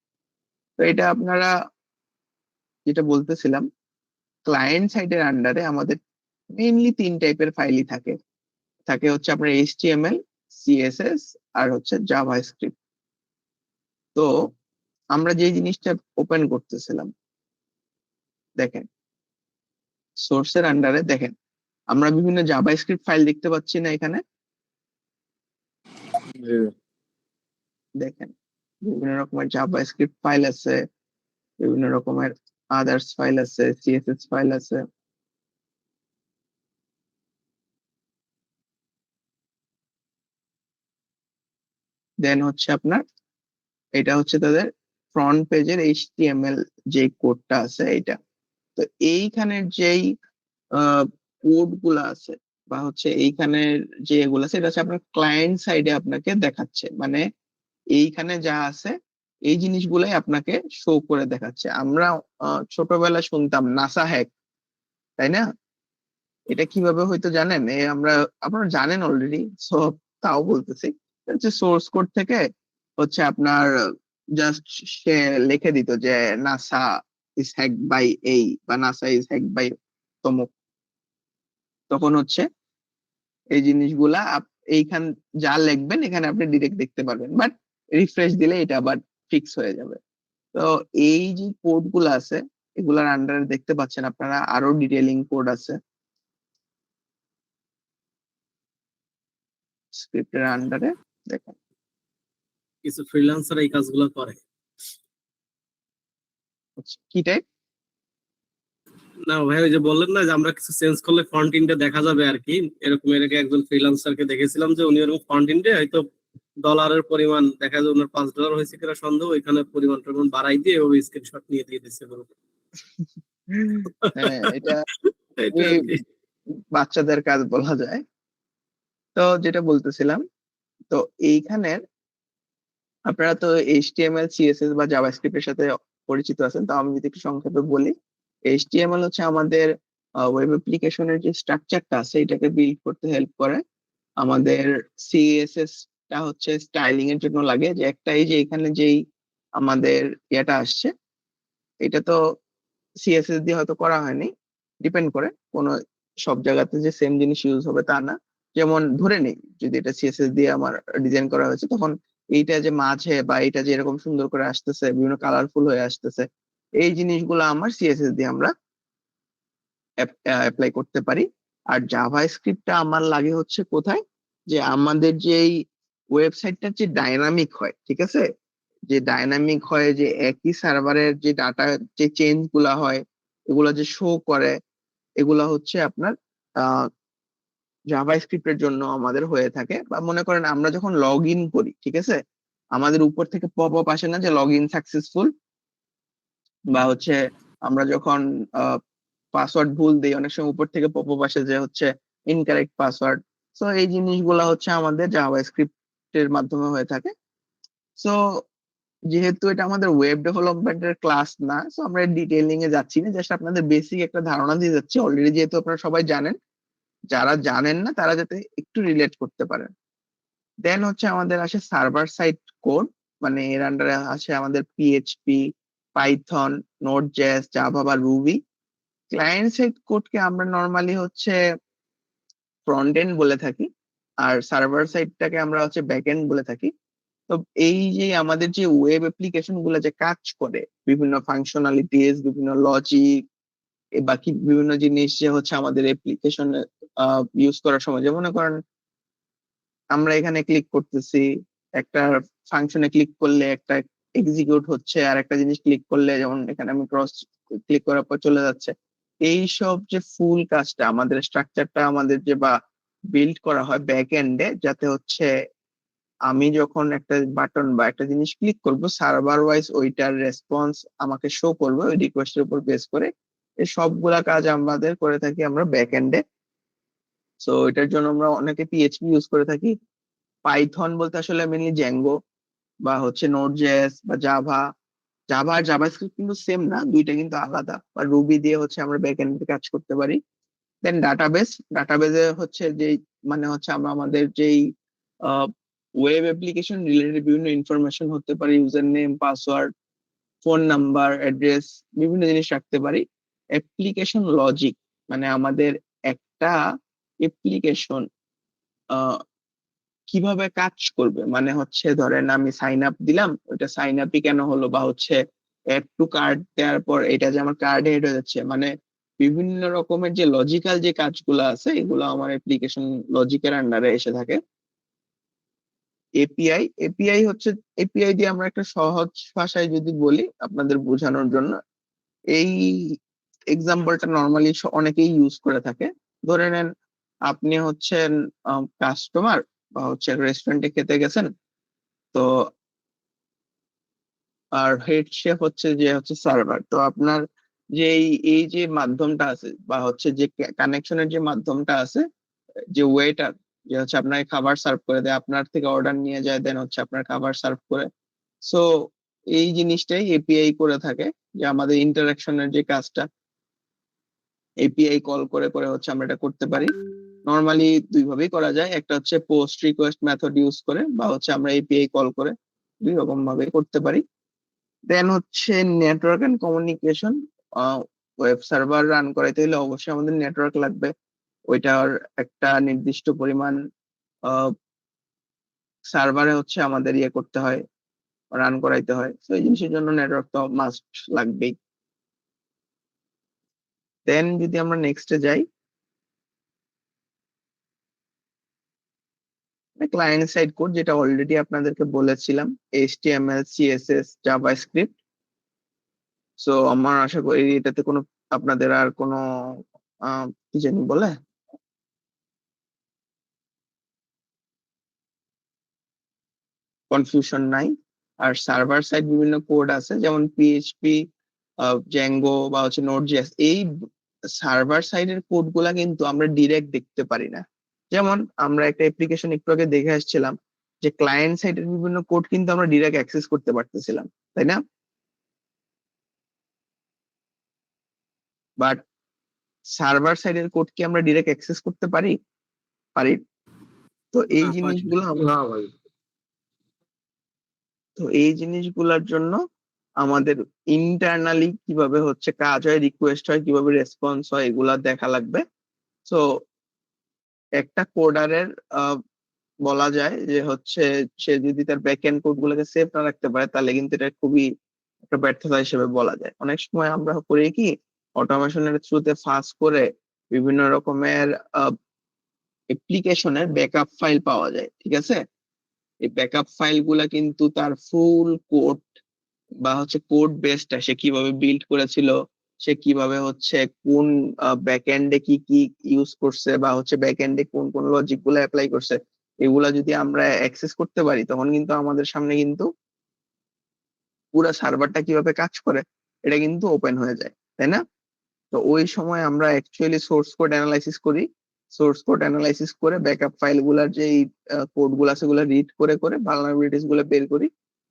তো এটা আপনারা যেটা বলতেছিলাম, ক্লায়েন্ট সাইডের আন্ডারে আমাদের মেইনলি 3 টাইপের ফাইলই থাকে। থাকে হচ্ছে আপনার এইচটিএমএল, সিএসএস আর হচ্ছে জাভাস্ক্রিপ্ট। তো আমরা যে জিনিসটা ওপেন করতেছিলাম, দেখেন সোর্সের আন্ডারে দেখেন আমরা বিভিন্ন জাভাস্ক্রিপ্ট ফাইল দেখতে পাচ্ছি না এখানে?
জি
দেখেন বিভিন্ন রকমের জাভাস্ক্রিপ্ট ফাইল আছে, বিভিন্ন রকমের আদার্স ফাইল আছে, সিএসএস ফাইল আছে। দেন হচ্ছে আপনার এটা হচ্ছে তাদের ফ্রন্ট পেজের এইচটিএমএল যে কোডটা আছে এটা। তো এইখানের যেই কোড গুলা আছে বা হচ্ছে এইখানের যে এগুলো আছে, এটা হচ্ছে আপনার ক্লায়েন্ট সাইডে আপনাকে দেখাচ্ছে, মানে এইখানে যা আছে এই জিনিসগুলাই আপনাকে শো করে দেখাচ্ছে। আমরা ছোটবেলায় শুনতাম নাসা হ্যাক, তাই না? এটা কিভাবে হয়তো জানেন, আমরা আপনারা জানেন অলরেডি, সো তাও বলতেছি। এটা হচ্ছে সোর্স কোড থেকে হচ্ছে আপনার জাস্ট সে লিখে দিত যে নাসা ইজ হ্যাক বাই এই বা নাসা ইজ হ্যাক বাই তমুক। তখন হচ্ছে এই জিনিসগুলা এইখান যা লিখবেন এখানে আপনি ডিরেক্ট দেখতে পারবেন, বাট রিফ্রেশ দিলে এটা আবার ফিক্স হয়ে যাবে। তো এই যে কোড গুলো আছে এগুলার আন্ডারে দেখতে পাচ্ছেন আপনারা আরো ডিটেইলিং কোড আছে স্ক্রিপ্টের আন্ডারে। দেখেন
কিছু ফ্রিল্যান্সার এই কাজগুলো করে।
কি টাইপ?
না ভাই, ওই যে বললেন না যে আমরা কিছু চেঞ্জ করলে ফ্রন্ট এন্ডে দেখা যাবে আর কি, এরকম এর আগে একজন ফ্রিল্যান্সারকে দেখেছিলাম যে উনি এরকম ফ্রন্ট এন্ডে হয়তো ডলারের পরিমাণ দেখা যায় ওনার $5 হয়েছে কিনা সন্দেহ, ওইখানে পরিমাণ বাড়াই দিয়ে ওই স্ক্রিনশট নিয়ে দিয়ে দিচ্ছে।
হ্যাঁ, এটা
এটা আর কি।
বাচ্চাদের কাজ বলা যায়। তো যেটা বলতেছিলাম, তো এইখানের আপনারা তো এইচটিএমএল, সিএসএস বা জাভাস্ক্রিপ্ট এর সাথে পরিচিত আছেন, তো আমি যদি একটু সংক্ষেপে বলি, এইচটিএমএল হচ্ছে আমাদের ওয়েব অ্যাপ্লিকেশনের যে স্ট্রাকচারটা আছে এটাকে বিল্ড করতে হেল্প করে। আমাদের সিএসএস টা হচ্ছে স্টাইলিং এর জন্য লাগে, যে একটা এই যে এখানে যেই আমাদের ইয়েটা আসছে, এটা তো সিএসএস দিয়ে হয়তো করা হয়নি, ডিপেন্ড করে কোন সব জায়গাতে যে সেম জিনিস ইউজ হবে তা না। যেমন ধরে নেই যদি এটা সিএসএস দিয়ে আমার ডিজাইন করা হয়েছে, তখন এইটা যে মাঝে বা এটা যে এরকম সুন্দর করে আসতেছে, বিভিন্ন কালারফুল হয়ে আসতেছে, এই জিনিসগুলো আমার সিএসএস দিয়ে আমরা অ্যাপ্লাই করতে পারি। আর জাভা স্ক্রিপ্টটা আমার লাগে হচ্ছে কোথায়, যে আমাদের যেই ওয়েবসাইটটা যে ডাইনামিক হয়, ঠিক আছে, যে ডাইনামিক হয়, যে একই সার্ভারের যে ডাটা যে চেঞ্জ গুলা হয় এগুলা যে শো করে, এগুলা হচ্ছে আপনার জাভা স্ক্রিপ্টের জন্য আমাদের হয়ে থাকে। বা মনে করেন আমরা যখন লগ ইন করি, ঠিক আছে, আমাদের উপর থেকে পপ আপ আসে না যে লগ ইন সাকসেসফুল, বা হচ্ছে আমরা যখন পাসওয়ার্ড ভুল দিই অনেক সময় উপর থেকে পপ আপ আসে যে হচ্ছে ইনকারেক্ট পাসওয়ার্ড। সো এই জিনিসগুলা হচ্ছে আমাদের জাভা স্ক্রিপ্টের মাধ্যমে হয়ে থাকে। সো যেহেতু এটা আমাদের ওয়েব ডেভেলপমেন্টের ক্লাস না, সো আমরা ডিটেইলিং এ যাচ্ছি না, জাস্ট আপনাদের বেসিক একটা ধারণা দিয়ে যাচ্ছি। অলরেডি যেহেতু আপনারা সবাই জানেন, যারা জানেন না তারা যাতে একটু রিলেট করতে পারেন। দেন হচ্ছে আমাদের আসে সার্ভার সাইড কোড, মানে এর আন্ডারে আছে আমাদের PHP, Python, node JS, Java বা রুবি। ক্লায়েন্ট সাইড কোডকে আমরা নর্মালি হচ্ছে ফ্রন্ট এন্ড বলে থাকি, আর সার্ভার সাইডটাকে আমরা হচ্ছে ব্যাক এন্ড বলে থাকি। তো এই যে আমাদের যে ওয়েব অ্যাপ্লিকেশন গুলো যে কাজ করে, বিভিন্ন ফাংশনালিটিস, বিভিন্ন লজিক, এই বাকি বিভিন্ন জিনিস যে হচ্ছে আমাদের অ্যাপ্লিকেশনে ইউজ করার সময়, যেমন মনে করেন আমরা এখানে ক্লিক করতেছি, একটা ফাংশনে ক্লিক করলে একটা এক্সিকিউট হচ্ছে, আর একটা জিনিস ক্লিক করলে যেমন এখানে আমি ক্রস ক্লিক করার পর চলে যাচ্ছে। এই সব যে ফুল কাজটা আমাদের স্ট্রাকচারটা আমাদের যে বা বিল্ড করা হয় ব্যাক এন্ডে, যাতে হচ্ছে আমি যখন একটা বাটন বা একটা জিনিস ক্লিক করব সার্ভার ওয়াইজ ওইটার রেসপন্স আমাকে শো করবে ওই রিকোয়েস্টের উপর বেস করে। এই সবগুলা কাজ আমাদের করে থাকি আমরা ব্যাক এন্ডে। সো এটার জন্য আমরা অনেকে পিএইচপি ইউজ করে থাকি। পাইথন বলতে আসলে মেনলি জ্যাঙ্গো বা হচ্ছে নোড জেএস বা জাভা। জাভা আর জাভাস্ক্রিপ্ট কিন্তু সেম না, দুইটা কিন্তু আলাদা। বা রুবি দিয়ে হচ্ছে আমরা ব্যাক এন্ডে কাজ করতে পারি। দেন ডাটাবেজে হচ্ছে যেই মানে হচ্ছে আমরা আমাদের যেই ওয়েব অ্যাপ্লিকেশন রিলেটেড বিভিন্ন ইনফরমেশন হতে পারে, user name, password, phone number, address, বিভিন্ন জিনিস রাখতে পারি। অ্যাপ্লিকেশন লজিক মানে আমাদের একটা অ্যাপ্লিকেশন কিভাবে কাজ করবে, মানে হচ্ছে ধরেন আমি সাইন আপ দিলাম, ওইটা সাইন আপই কেন হলো, বা হচ্ছে অ্যাড টু কার্ড দেওয়ার পর এটা যে আমার কার্ডে এড হয়ে যাচ্ছে, মানে বিভিন্ন রকমের যে লজিক্যাল যে কাজগুলো আছে এগুলো আমার অ্যাপ্লিকেশন লজিকের আন্ডারে এসে থাকে। এপিআই হচ্ছে, এপিআই দিয়ে আমরা একটা সহজ ভাষায় যদি বলি আপনাদের বোঝানোর জন্য, এই এক্সাম্পলটা নর্মালি অনেকেই ইউজ করে থাকে। ধরে নেন আপনি হচ্ছেন কাস্টমার বা হচ্ছে রেস্টুরেন্টে খেতে গেছেন, তো আর হেড শেফ হচ্ছে যে হচ্ছে সার্ভার। তো আপনার যে এই যে মাধ্যমটা আছে বা হচ্ছে যে কানেকশনের যে মাধ্যমটা আছে, যে ওয়েটার যে হচ্ছে আপনাকে খাবার সার্ভ করে দেয়, আপনার থেকে অর্ডার নিয়ে যায়, দেন হচ্ছে আপনার খাবার সার্ভ করে। সো এই জিনিসটাই এপিআই করে থাকে, যে আমাদের ইন্টারাকশনের যে কাজটা এপিআই কল করে করে হচ্ছে আমরা এটা করতে পারি। নর্মালি দুই ভাবেই করা যায়, একটা হচ্ছে পোস্ট রিকোয়েস্ট মেথড ইউজ করে, বা হচ্ছে আমরা এপিআই কল করে, দুই রকম ভাবে করতে পারি। দেন হচ্ছে network and communication. Web server run করাইতে হলে অবশ্যই আমাদের নেটওয়ার্ক লাগবে, ওইটার একটা নির্দিষ্ট পরিমাণ সার্ভারে হচ্ছে আমাদের ইয়ে করতে হয়, রান করাইতে হয়। তো এই জিনিসের জন্য নেটওয়ার্ক তো মাস্ট লাগবেই। দেন যদি আমরা নেক্সটে যাই, ক্লায়েন্ট সাইড কোড, যেটা অলরেডি আপনাদেরকে বলেছিলাম, এইচটিএমএল, সিএসএস, জাভাস্ক্রিপ্ট। সো আমার আশা করি এটাতে কোনো আপনাদের আর কোনো কি জানি বলে কনফিউশন নাই। আর সার্ভার সাইড বিভিন্ন কোড আছে, যেমন পিএইচপি, জ্যাঙ্গো বা হচ্ছে নোড জেএস। এই সার্ভার সাইডের কোড গুলা কিন্তু আমরা ডিরেক্ট দেখতে পারি না। যেমন আমরা একটা অ্যাপ্লিকেশন একটু আগে দেখে আসছিলাম যে ক্লায়েন্ট সাইডের বিভিন্ন কোড কিন্তু আমরা ডিরেক্ট অ্যাক্সেস করতে পারতেছিলাম, তাই না? বাট সার্ভার সাইডের কোড কি আমরা ডিরেক্ট অ্যাক্সেস করতে পারি? পারি। তো এই
না, পারি না।
জিনিসগুলো
না ভাই।
তো এই জিনিসগুলোর জন্য আমাদের ইন্টারনালি কিভাবে হচ্ছে কাজ হয়, রিকোয়েস্ট হয়, কিভাবে রেসপন্স হয়, এগুলা দেখা লাগবে। সো একটা কোডারের বলা যায় যে হচ্ছে সে যদি তার ব্যাক এন্ড কোড গুলোকে সেভ না রাখতে পারে, তাহলে কিন্তু এটা খুবই একটা ব্যর্থতা হিসেবে বলা যায়। অনেক সময় আমরা করি কি, অটোমেশনের থ্রুতে ফাস্ট করে বিভিন্ন রকমের অ্যাপ্লিকেশনের ব্যাকআপ ফাইল পাওয়া যায়, ঠিক আছে? এই ব্যাকআপ ফাইল গুলা কিন্তু তার ফুল কোড বা হচ্ছে কোড বেসটা সে কিভাবে বিল্ড করেছিল, সে কিভাবে হচ্ছে কোন ব্যাকএন্ডে কি কি ইউজ করছে, বা হচ্ছে ব্যাকএন্ডে কোন কোন লজিক গুলো অ্যাপ্লাই করছে, এগুলা যদি আমরা অ্যাক্সেস করতে পারি, তখন কিন্তু আমাদের সামনে কিন্তু পুরো সার্ভারটা কিভাবে কাজ করে এটা কিন্তু ওপেন হয়ে যায়, তাই না? তো ওই সময় আমরা অ্যাকচুয়ালি সোর্স কোড অ্যানালাইসিস করি। সোর্স কোড অ্যানালাইসিস করে ব্যাকআপ ফাইল গুলার যে কোড গুলা সেগুলো রিড করে করে ভালনারেবিলিটিস গুলো বের করি।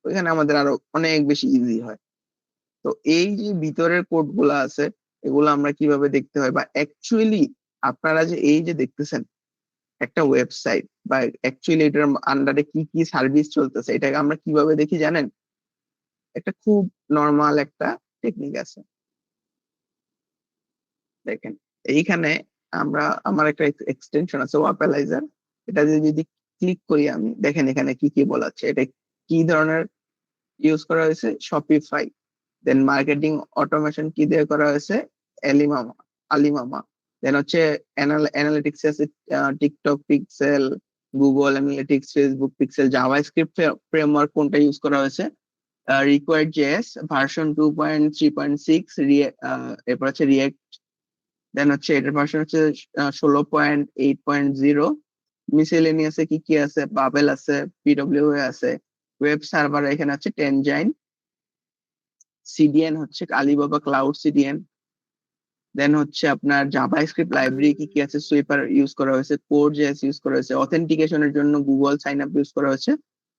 ওইখানে আমাদের আরো অনেক বেশি ইজি হয়। তো এই যে ভিতরের কোড গুলা আছে, এগুলো আমরা কিভাবে দেখতে হয়, বা অ্যাকচুয়ালি আপনারা যে এই যে দেখতেছেন একটা ওয়েবসাইট, বা অ্যাকচুয়ালি এটার আন্ডারে কি কি সার্ভিস চলতেছে, এটাকে আমরা কিভাবে দেখি জানেন? একটা খুব নর্মাল একটা টেকনিক আছে, দেখেন। এইখানে আমার একটা এক্সটেনশন আছে ওয়াপালাইজার। এটা দিয়ে যদি ক্লিক করি আমি, দেখেন এখানে কি কি বলা আছে, এটা কি ধরনের ইউজ করা হয়েছে, শপিফাই। দেন মার্কেটিং অটোমেশন কি দিয়ে করা হয়েছে, আলিমামা। দেন হচ্ছে অ্যানালিটিক্স আছে TikTok pixel, Google analytics, Facebook pixel, JavaScript framework কোনটা ইউজ করা হয়েছে, রিকোয়ার্ড জেএস ভার্সন 2.3.6, এরপর হচ্ছে রিয়েক্ট, দেন হচ্ছে এটার ভার্সন হচ্ছে 16.8.0, মিসেলেনিয়াসে কি কি আছে, বাবেল আছে, পিডব্লিউ আছে, ওয়েব সার্ভার এখানে হচ্ছে টেনজাইন, সিডিএন হচ্ছে আলিবাবা ক্লাউড সিডিএন, দেন হচ্ছে আপনার জাভাস্ক্রিপ্ট লাইব্রেরি কি কি আছে, সুইপার ইউজ করা হয়েছে, কোড জেএস ইউজ করা হয়েছে, অথেন্টিকেশনের জন্য গুগল সাইন আপ ইউজ করা হয়েছে,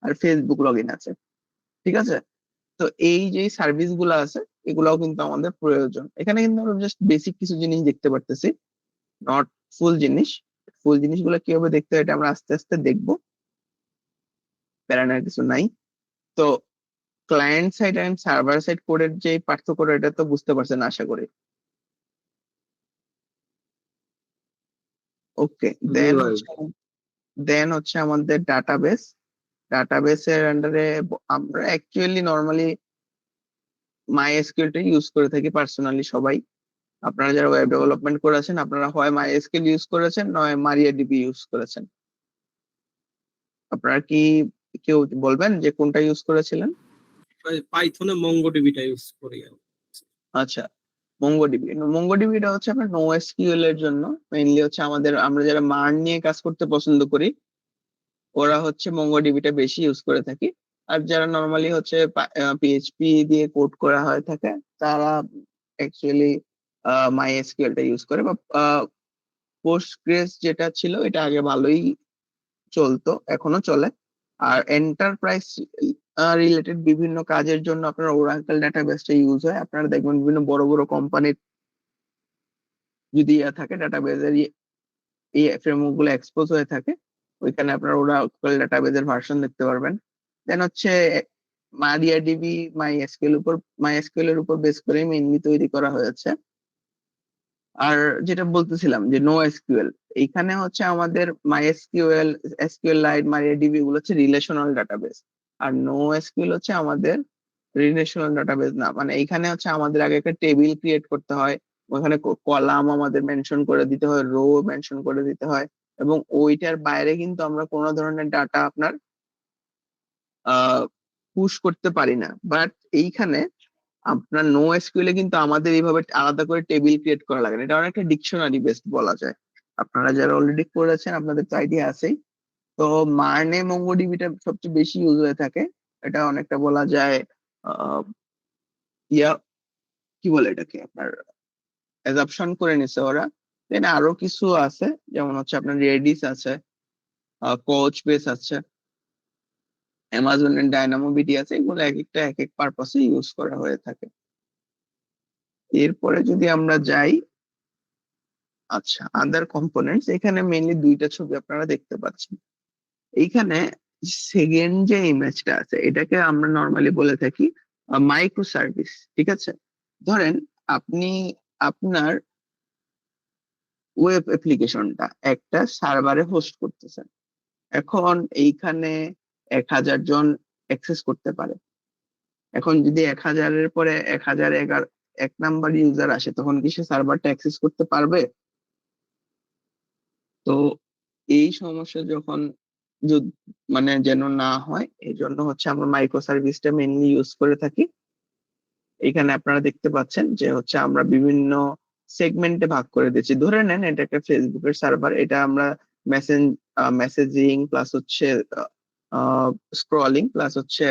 আর ফেসবুক লগইন আছে। ঠিক আছে, তো এই যে সার্ভিস গুলো আছে এগুলাও কিন্তু আমাদের প্রয়োজন। এখানে কিন্তু আমরা জাস্ট বেসিক কিছু জিনিস দেখতে পারতেছি, নট ফুল জিনিস। ফুল জিনিসগুলো কিভাবে দেখতে হয় এটা আমরা আস্তে আস্তে দেখবো, প্যারানোর কিছু নাই। তো client side and server side কোডের যে পার্থক্য এটা তো বুঝতে পারছেন আশা করি। ওকে,
জি ভাই।
দেন হচ্ছে আমাদের ডাটাবেসের আন্ডারে আমরা অ্যাকচুয়ালি নর্মালি মাইএসকিউএলটা ইউজ করে থাকি পার্সোনালি সবাই। আপনারা যারা ওয়েব ডেভেলপমেন্ট করেছেন আপনারা হয় মাইএসকিউএল ইউজ করেছেন নয় মারিয়াডিবি ইউজ করেছেন। আপনারা কি কেউ বলবেন যে কোনটা ইউজ করেছিলেন?
পাইথনে মঙ্গোডিবিটা ইউজ করি।
আচ্ছা, মঙ্গোডিবিটা হচ্ছে আপনার নোএসকিউএল এর জন্য মেইনলি হচ্ছে আমরা যারা মান নিয়ে কাজ করতে পছন্দ করি ওরা হচ্ছে মঙ্গোডিবিটা বেশি ইউজ করে থাকি। আর যারা নর্মালি হচ্ছে পিএইচপি দিয়ে কোড করা হয়ে থাকে তারা অ্যাকচুয়ালি মাইএসকিউএলটা ইউজ করে, বা পোস্টগ্রেস যেটা ছিল এটা আগে ভালোই চলতো, এখনো চলে। আর এন্টারপ্রাইজ রিলেটেড বিভিন্ন কাজের জন্য আপনার ওরাকল ডাটাবেসটা ইউজ হয়। আপনারা দেখবেন বিভিন্ন বড় বড় কোম্পানির যদি থাকে ডাটাবেসের এই ফ্রেমওয়ার্ক গুলো এক্সপোজ হয়ে থাকে, ওইখানে আপনারা ওরাকল ডাটাবেসের ভার্সন দেখতে পারবেন। দেন হচ্ছে মারিয়াডিবি মাইএসকিউএল এর উপর বেস করে মেইনলি তৈরি করা হয়েছে। আর যেটা বলতেছিলাম যে নো এসকিউএল, এইখানে হচ্ছে আমাদের মাইএসকিউএল, এসকিউএল লাইট, মারিয়াডিবি এগুলো হচ্ছে রিলেশনাল ডাটাবেস, আর নো এসকিউএল হচ্ছে আমাদের রিলেশনাল ডাটাবেস না। মানে এইখানে হচ্ছে আমাদের আগে একটা টেবিল ক্রিয়েট করতে হয়, ওখানে কলাম আমাদের মেনশন করে দিতে হয়, রো মেনশন করে দিতে হয়, এবং ওইটার বাইরে কিন্তু আমরা কোনো ধরনের ডাটা আপনার পুশ করতে পারি না। বাট এইখানে আপনার নো এসকিউএল এ কিন্তু আমাদের এইভাবে আলাদা করে টেবিল ক্রিয়েট করা লাগে না, এটা অনেকটা ডিকশনারি বেসড বলা যায়। আপনারা যারা অলরেডি করেছেন আপনাদের তো আইডিয়া আছেই। তো মার্নে মঙ্গোডিবিটা সবচেয়ে বেশি ইউজ হয়ে থাকে, এটা অনেকটা বলা যায় আহ, ইয়া কি বলে এটাকে আপনার অ্যাজাপশন করে নিছে ওরা। দেন আরো কিছু আছে যেমন হচ্ছে আপনার রেডিস আছে, কোচ বেস আছে, অ্যামাজনের ডায়নামোবিডি আছে, এগুলো এক একটা এক এক পারপাসে ইউজ করা হয়ে থাকে। এরপরে যদি আমরা যাই, আচ্ছা আদার কম্পোনেন্টস, এখানে মেইনলি দুইটা ছবি আপনারা দেখতে পাচ্ছেন। এইখানে সেকেন্ড যে ইমেজটা আছে এটাকে আমরা নর্মালি বলে থাকি মাইক্রো সার্ভিস। ঠিক আছে, ধরেন আপনি আপনার ওয়েব অ্যাপ্লিকেশনটা একটা সার্ভারে হোস্ট করতেছেন, এখন এইখানে 1000 জন অ্যাক্সেস করতে পারে। এখন যদি 1000-এর পরে 1011 নাম্বার ইউজার আসে তখন কি সে সার্ভারটা অ্যাক্সেস করতে পারবে? তো এই সমস্যা যখন মানে যেন না হয় এই জন্য হচ্ছে আমরা মাইক্রো সার্ভিসটা মেইনলি ইউজ করে থাকি। এখানে আপনারা দেখতে পাচ্ছেন যে হচ্ছে আমরা বিভিন্ন সেগমেন্টে ভাগ করে দিচ্ছি। ধরে নেন এটা একটা ফেসবুকের সার্ভার, এটা আমরা মেসেজিং প্লাস হচ্ছে স্ক্রলিং প্লাস হচ্ছে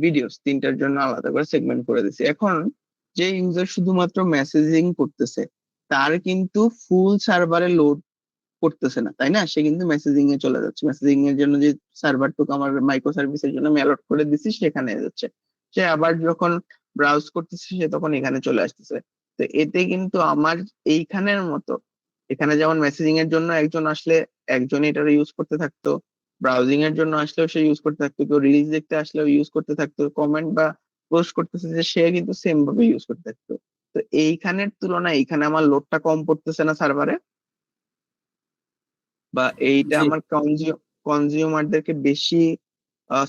ভিডিওস তিনটার জন্য আলাদা করে সেগমেন্ট করে দিচ্ছি। এখন যে ইউজার শুধুমাত্র মেসেজিং করতেছে তার কিন্তু ফুল সার্ভারে লোড করতেছে না, তাই না? সে কিন্তু মেসেজিং এ চলে যাচ্ছে, মেসেজিং এর জন্য যে সার্ভারটুকু আমার মাইক্রো সার্ভিসের জন্য আমি অ্যালট করে দিচ্ছি সেখানে যাচ্ছে। সে আবার যখন ব্রাউজ করতেছে সে তখন এখানে চলে আসতেছে। তো এতে কিন্তু আমার এইখানের মতো এখানে যেমন মেসেজিং এর জন্য একজন আসলে একজন এটা ইউজ করতে থাকতো, ব্রাউজিং এর জন্য আসলেও সে ইউজ করতে থাকতো, কেউ রিলস দেখতে আসলেও ইউজ করতে থাকতো, কমেন্ট বা পোস্ট করতেছে যে সে কিন্তু সেম ভাবে ইউজ করতে থাকতো। তো এইখানের তুলনায় এইখানে আমার লোডটা কম পড়তেছে না সার্ভারে, বা এইটা
জি
আমার কনজিউমারদেরকে বেশি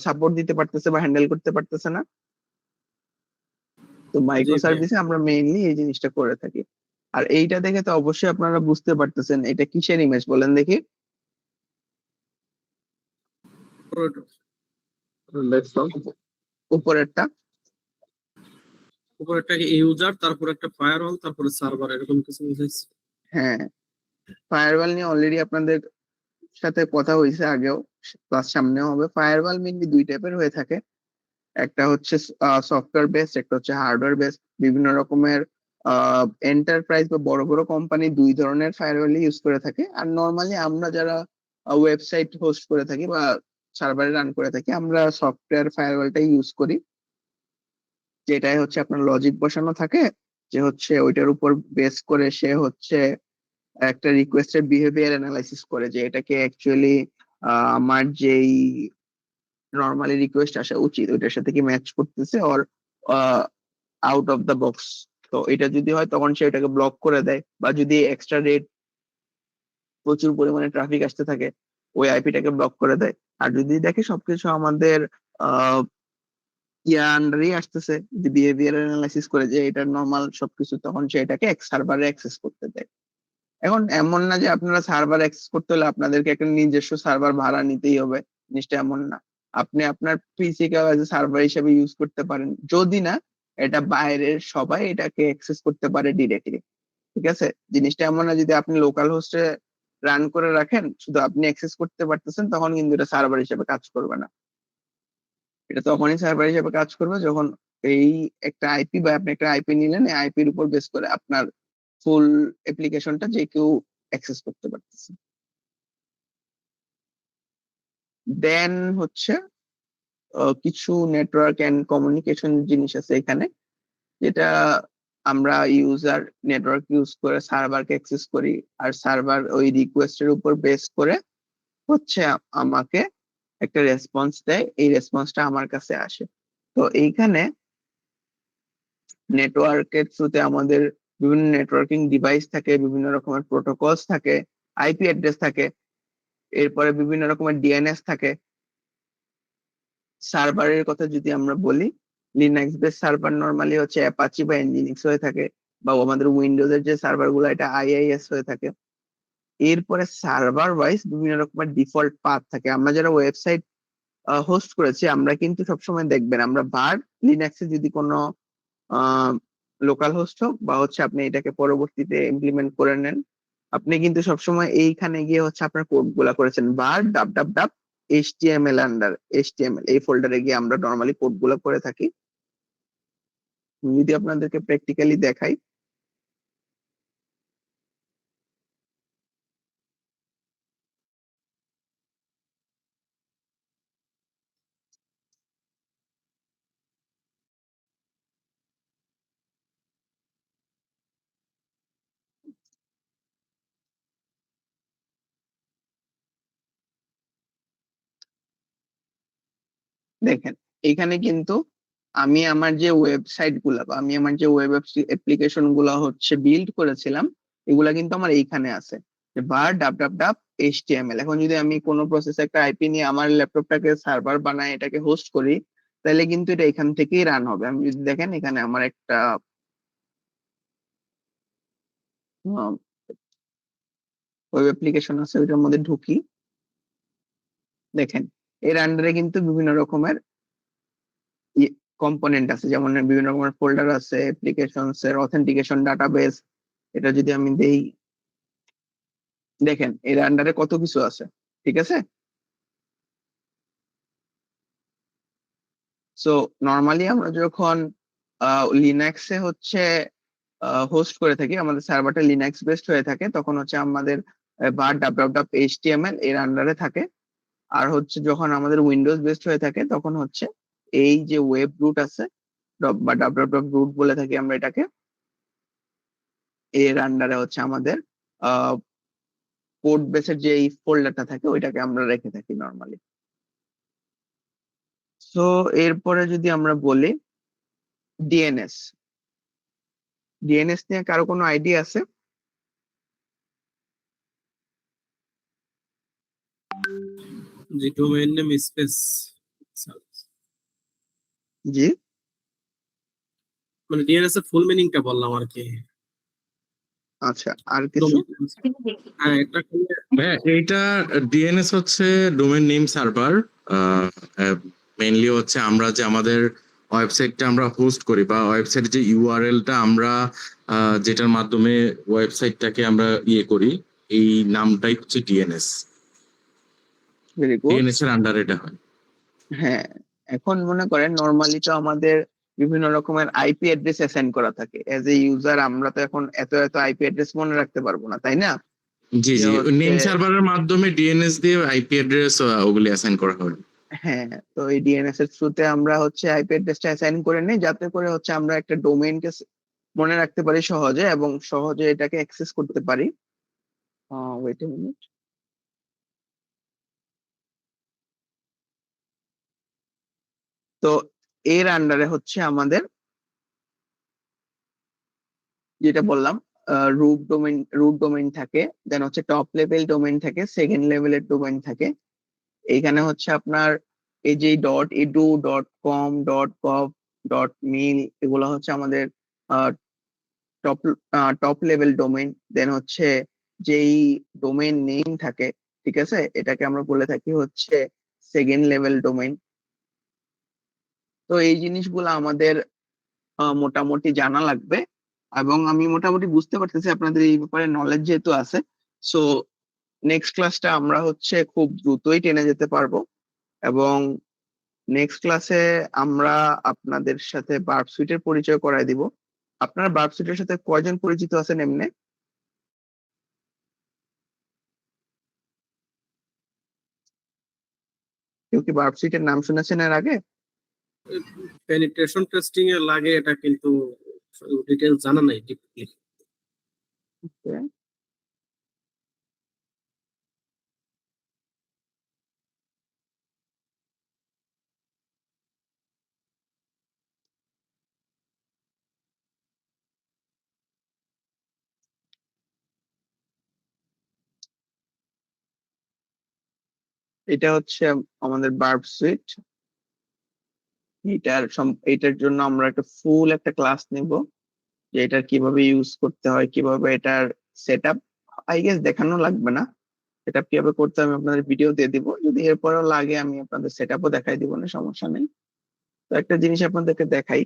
সাপোর্ট দিতে পারতেছে বা হ্যান্ডেল করতে পারতেছে না। তো
জি
মাইক্রো
ভাই।
সার্ভিসে আমরা মেইনলি এই জিনিসটা করে থাকি। আর এইটা দেখে তো অবশ্যই আপনারা বুঝতে পারতেছেন এটা কিসের ইমেজ বলেন দেখি।
ডেস্কটপ।
উপরেরটা।
উপরে একটা ইউজার, তারপর একটা ফায়ারওয়াল, তারপরে সার্ভার, এরকম কিছু বুঝাইছে।
হ্যাঁ, ফায়ারওয়াল নিয়ে অলরেডি আপনাদের সাথে কথা হয়েছে আগেও, প্লাস সামনেও হবে। ফায়ারওয়াল মেনলি দুই টাইপের হয়ে থাকে, একটা হচ্ছে সফটওয়্যার বেসড, একটা হচ্ছে হার্ডওয়্যার বেসড। বিভিন্ন রকমের এন্টারপ্রাইজ বা বড় বড় কোম্পানি দুই ধরনের ফায়ারওয়াল ইউজ করে থাকে। আর নর্মালি আমরা যারা ওয়েবসাইট হোস্ট করে থাকি বা সার্ভারে রান করে থাকি, আমরা সফটওয়্যার ফায়ারওয়ালটাই ইউজ করি, যেটাই হচ্ছে আপনার লজিক বসানো থাকে, যে হচ্ছে ওইটার উপর বেস করে সে হচ্ছে একটা রিকোয়েস্টের বিহেভিয়ার অ্যানালাইসিস করে, যে এটাকে অ্যাকচুয়ালি আমার যেই নর্মালি রিকোয়েস্ট আসা উচিত ওইটার সাথে কি ম্যাচ করতেছে, or out of the box. তো এটা যদি হয় তখন সে এটাকে ব্লক করে দেয়, বা যদি এক্সট্রা রেট প্রচুর পরিমাণে ট্রাফিক আসতে থাকে ওই আইপিটাকে ব্লক করে দেয়। আর যদি দেখে সবকিছু আমাদের আহ ইয়া আন্ডারই আসতেছে, যে বিহেভিয়ার অ্যানালাইসিস করে যে এটা নর্মাল সবকিছু, তখন সে এটাকে এক সার্ভারে অ্যাক্সেস করতে দেয়। এখন এমন না যে আপনারা সার্ভার অ্যাক্সেস করতে হলে আপনাদেরকে একটা নিজস্ব সার্ভার ভাড়া নিতেই হবে, জিনিসটা এমন না। আপনি আপনার পিসি কে সার্ভার হিসেবে ইউজ করতে পারেন, যদি না এটা বাইরের সবাই এটাকে অ্যাক্সেস করতে পারে ডিরেক্টলি। ঠিক আছে, জিনিসটা এমন না যদি আপনি লোকাল হোস্টে রান করে রাখেন শুধু আপনি অ্যাক্সেস করতে পারতেছেন, তখন কিন্তু এটা সার্ভার হিসেবে কাজ করবে না। এটা তখনই সার্ভার হিসেবে কাজ করবে যখন এই একটা আইপি বা আপনি একটা আইপি নিলেন, এই আইপির উপর বেস করে আপনার ফুল অ্যাপ্লিকেশনটা যে কেউ অ্যাক্সেস করতে পারতেছে। দেন হচ্ছে কিছু নেটওয়ার্ক এন্ড কমিউনিকেশন জিনিস আছে এখানে, যেটা আমরা ইউজার নেটওয়ার্ক ইউজ করে সার্ভারকে অ্যাক্সেস করি, আর সার্ভার ওই রিকোয়েস্টের উপর বেস করে হচ্ছে আমাকে একটা রেসপন্স দেয়, এই রেসপন্সটা আমার কাছে আসে। তো এইখানে নেটওয়ার্কের থ্রুতে আমাদের বিভিন্ন নেটওয়ার্কিং ডিভাইস থাকে, বিভিন্ন রকমের প্রোটোকলস থাকে, আইপি অ্যাড্রেস থাকে, এরপরে বিভিন্ন রকমের ডিএনএস থাকে। সার্ভারের কথা যদি আমরা বলি, লিনাক্স বেস সার্ভার নরমালি হচ্ছে অ্যাপাচি বা এনজিনিক্স হয়ে থাকে, বা আমাদের উইন্ডোজ এর যে সার্ভার গুলো এটা আইআইএস হয়ে থাকে। এরপরে সার্ভার ওয়াইজ বিভিন্ন রকমের ডিফল্ট পাথ থাকে। আমরা যারা ওয়েবসাইট হোস্ট করেছি আমরা কিন্তু সবসময় দেখবেন, আমরা বার লিনাক্সে যদি কোনো লোকাল হোস্ট হোক বা হচ্ছে আপনি এটাকে পরবর্তীতে ইমপ্লিমেন্ট করে নেন, আপনি কিন্তু সবসময় এইখানে গিয়ে হচ্ছে আপনার কোড গুলা করেছেন বার ডাব ডাব ডাব এইচটিএমএল আন্ডার এইচটিএমএল, এই ফোল্ডারে গিয়ে আমরা নর্মালি কোড গুলা করে থাকি। যদি আপনাদেরকে প্র্যাকটিক্যালি দেখাই, দেখেন এখানে কিন্তু আমি আমার যে ওয়েবসাইট গুলা বা আমি আমার যে ওয়েব অ্যাপ্লিকেশন গুলা হচ্ছে বিল্ড করেছিলাম, এগুলা কিন্তু আমার এইখানে আছে, যে বার ডাব ডাব ডাব এইচটিএমএল। এখন যদি আমি কোনো প্রসেস একটা আইপি নিয়ে আমার ল্যাপটপটাকে সার্ভার বানায় এটাকে হোস্ট করি, তাহলে কিন্তু এটা এখান থেকেই রান হবে। আমি যদি দেখেন এখানে আমার একটা ওয়েব অ্যাপ্লিকেশন আছে, ওইটার মধ্যে ঢুকি, দেখেন এর আন্ডারে কিন্তু বিভিন্ন রকমের কম্পোনেন্ট আছে, যেমন বিভিন্ন রকমের ফোল্ডার আছে, অ্যাপ্লিকেশনস এর অথেন্টিকেশন ডাটাবেস। এটা যদি আমি দেই, দেখেন এর আন্ডারে কত কিছু আছে। ঠিক আছে, সো নর্মালি আমরা যখন লিনাক্সে হচ্ছে হোস্ট করে থাকি, আমাদের সার্ভারটা লিনাক্স বেসড হয়ে থাকে, তখন হচ্ছে আমাদের বার ডাব ডাব ডাব এইচটিএমএল এর আন্ডারে থাকে। আর হচ্ছে যখন আমাদের উইন্ডোজ বেসড হয়ে থাকে তখন হচ্ছে এই যে ওয়েব রুট আছে বা ডাব ডাব ডাব রুট বলে থাকি আমরা এটাকে, এর আন্ডারে হচ্ছে আমাদের কোড বেসের যে এই ফোল্ডারটা থাকে ওইটাকে আমরা রেখে থাকি নর্মালি। তো এরপরে যদি আমরা বলি ডিএনএস, ডিএনএস নিয়ে কারো কোনো আইডিয়া আছে?
যে ডোমেইন নেম স্পেস,
জি,
মানে ডিএনএস এর ফুল মিনিংটা বললাম আর কি।
আচ্ছা, আর কিছু?
হ্যাঁ, এটা করলে
ভাইয়া এইটা ডিএনএস হচ্ছে ডোমেন নেম সার্ভার। মেইনলি হচ্ছে আমরা যে আমাদের ওয়েবসাইটটা আমরা হোস্ট করি বা ওয়েবসাইটের যে ইউআরএলটা আমরা যেটার মাধ্যমে ওয়েবসাইটটাকে আমরা ইয়ে করি, এই নামটাই হচ্ছে ডিএনএস।
Very good.
ডিএনএস এর আন্ডারে এটা হয়।
হ্যাঁ, এখন মনে করেন নরমালি তো আমাদের বিভিন্ন রকমের আইপি অ্যাড্রেস অ্যাসাইন করা থাকে। এজ এ ইউজার আমরা তো এখন এত এত আইপি অ্যাড্রেস মনে রাখতে পারবো না, তাই না?
জি
যে
জি,
হচ্ছে
নেম সার্ভারের মাধ্যমে ডিএনএস দিয়ে আইপি অ্যাড্রেস ওগুলি অ্যাসাইন করা হয়।
হ্যাঁ, তো এই ডিএনএস এর থ্রুতে আমরা হচ্ছে আইপি অ্যাড্রেসটা অ্যাসাইন করে নিই, যাতে করে হচ্ছে আমরা একটা ডোমেইনকে মনে রাখতে পারি সহজে এবং সহজে এটাকে অ্যাক্সেস করতে পারি। Wait a minute. তো এর আন্ডারে হচ্ছে আমাদের যেটা বললাম রুট ডোমেইন থাকে, দেন হচ্ছে টপ লেভেল ডোমেইন থাকে, সেকেন্ড লেভেলের ডোমেইন থাকে। এইখানে হচ্ছে আপনার এই যে .edu.com.gov.mil এগুলো হচ্ছে আমাদের টপ টপ লেভেল ডোমেইন। দেন হচ্ছে যেই ডোমেইন নেম থাকে, ঠিক আছে, এটাকে আমরা বলে থাকি হচ্ছে সেকেন্ড লেভেল ডোমেইন। তো এই জিনিসগুলো আমাদের মোটামুটি জানা লাগবে, এবং আমি মোটামুটি বুঝতে পারতেছি আপনাদের এই ব্যাপারে নলেজ যেহেতু আছে। সো নেক্সট ক্লাসটা আমরা হচ্ছে খুব দ্রুতই টেনে যেতে পারবো, এবং নেক্সট ক্লাসে আমরা আপনাদের সাথে বার্ব সুইটের পরিচয় করায় দিব। আপনার বার্ব সুইটের সাথে কয়জন পরিচিত আছেন এমনি? কেউ কি বার্ব সুইটের নাম শুনেছেন এর আগে?
পেনিট্রেশন টেস্টিং এ লাগে এটা, কিন্তু ডিটেইলস জানা নাই ডিপলি।
Okay. এটা হচ্ছে আমাদের বার্ব সুইট। এটার জন্য আমরা একটা ফুল একটা ক্লাস নিব, যে এটা কিভাবে ইউজ করতে হয়, কিভাবে এটার সেট আপ, আই গেস দেখানো লাগবে না। সেট আপ কিভাবে করতে হয় আমি আপনাদের ভিডিও দিয়ে দিব, যদি এরপরেও লাগে আমি আপনাদের সেট আপও দেখাই দিব, না সমস্যা নেই। তো একটা জিনিস আপনাদেরকে দেখাই।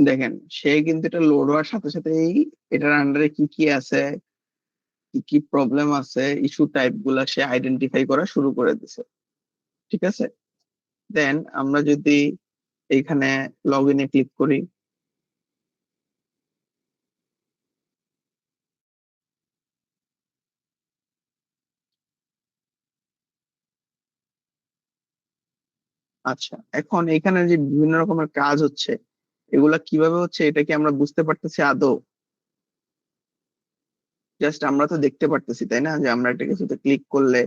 দেখেন, সে কিন্তু এটা লোড হওয়ার সাথে সাথেই এটার আন্ডারে কি কি আছে, কি কি প্রবলেম আছে, ইস্যু টাইপ গুলা সে আইডেন্টিফাই করা শুরু করে দিছে, ঠিক আছে। দেন আমরা যদি এইখানে লগ ইনে ক্লিক করি, আচ্ছা, এখন এখানে যে বিভিন্ন রকমের কাজ হচ্ছে, এগুলা কিভাবে হচ্ছে এটা কি আমরা বুঝতে পারতেছি আদৌ? জাস্ট আমরা তো দেখতে পারতেছি, তাই না, যে আমরা একটা কিছুতে ক্লিক করলে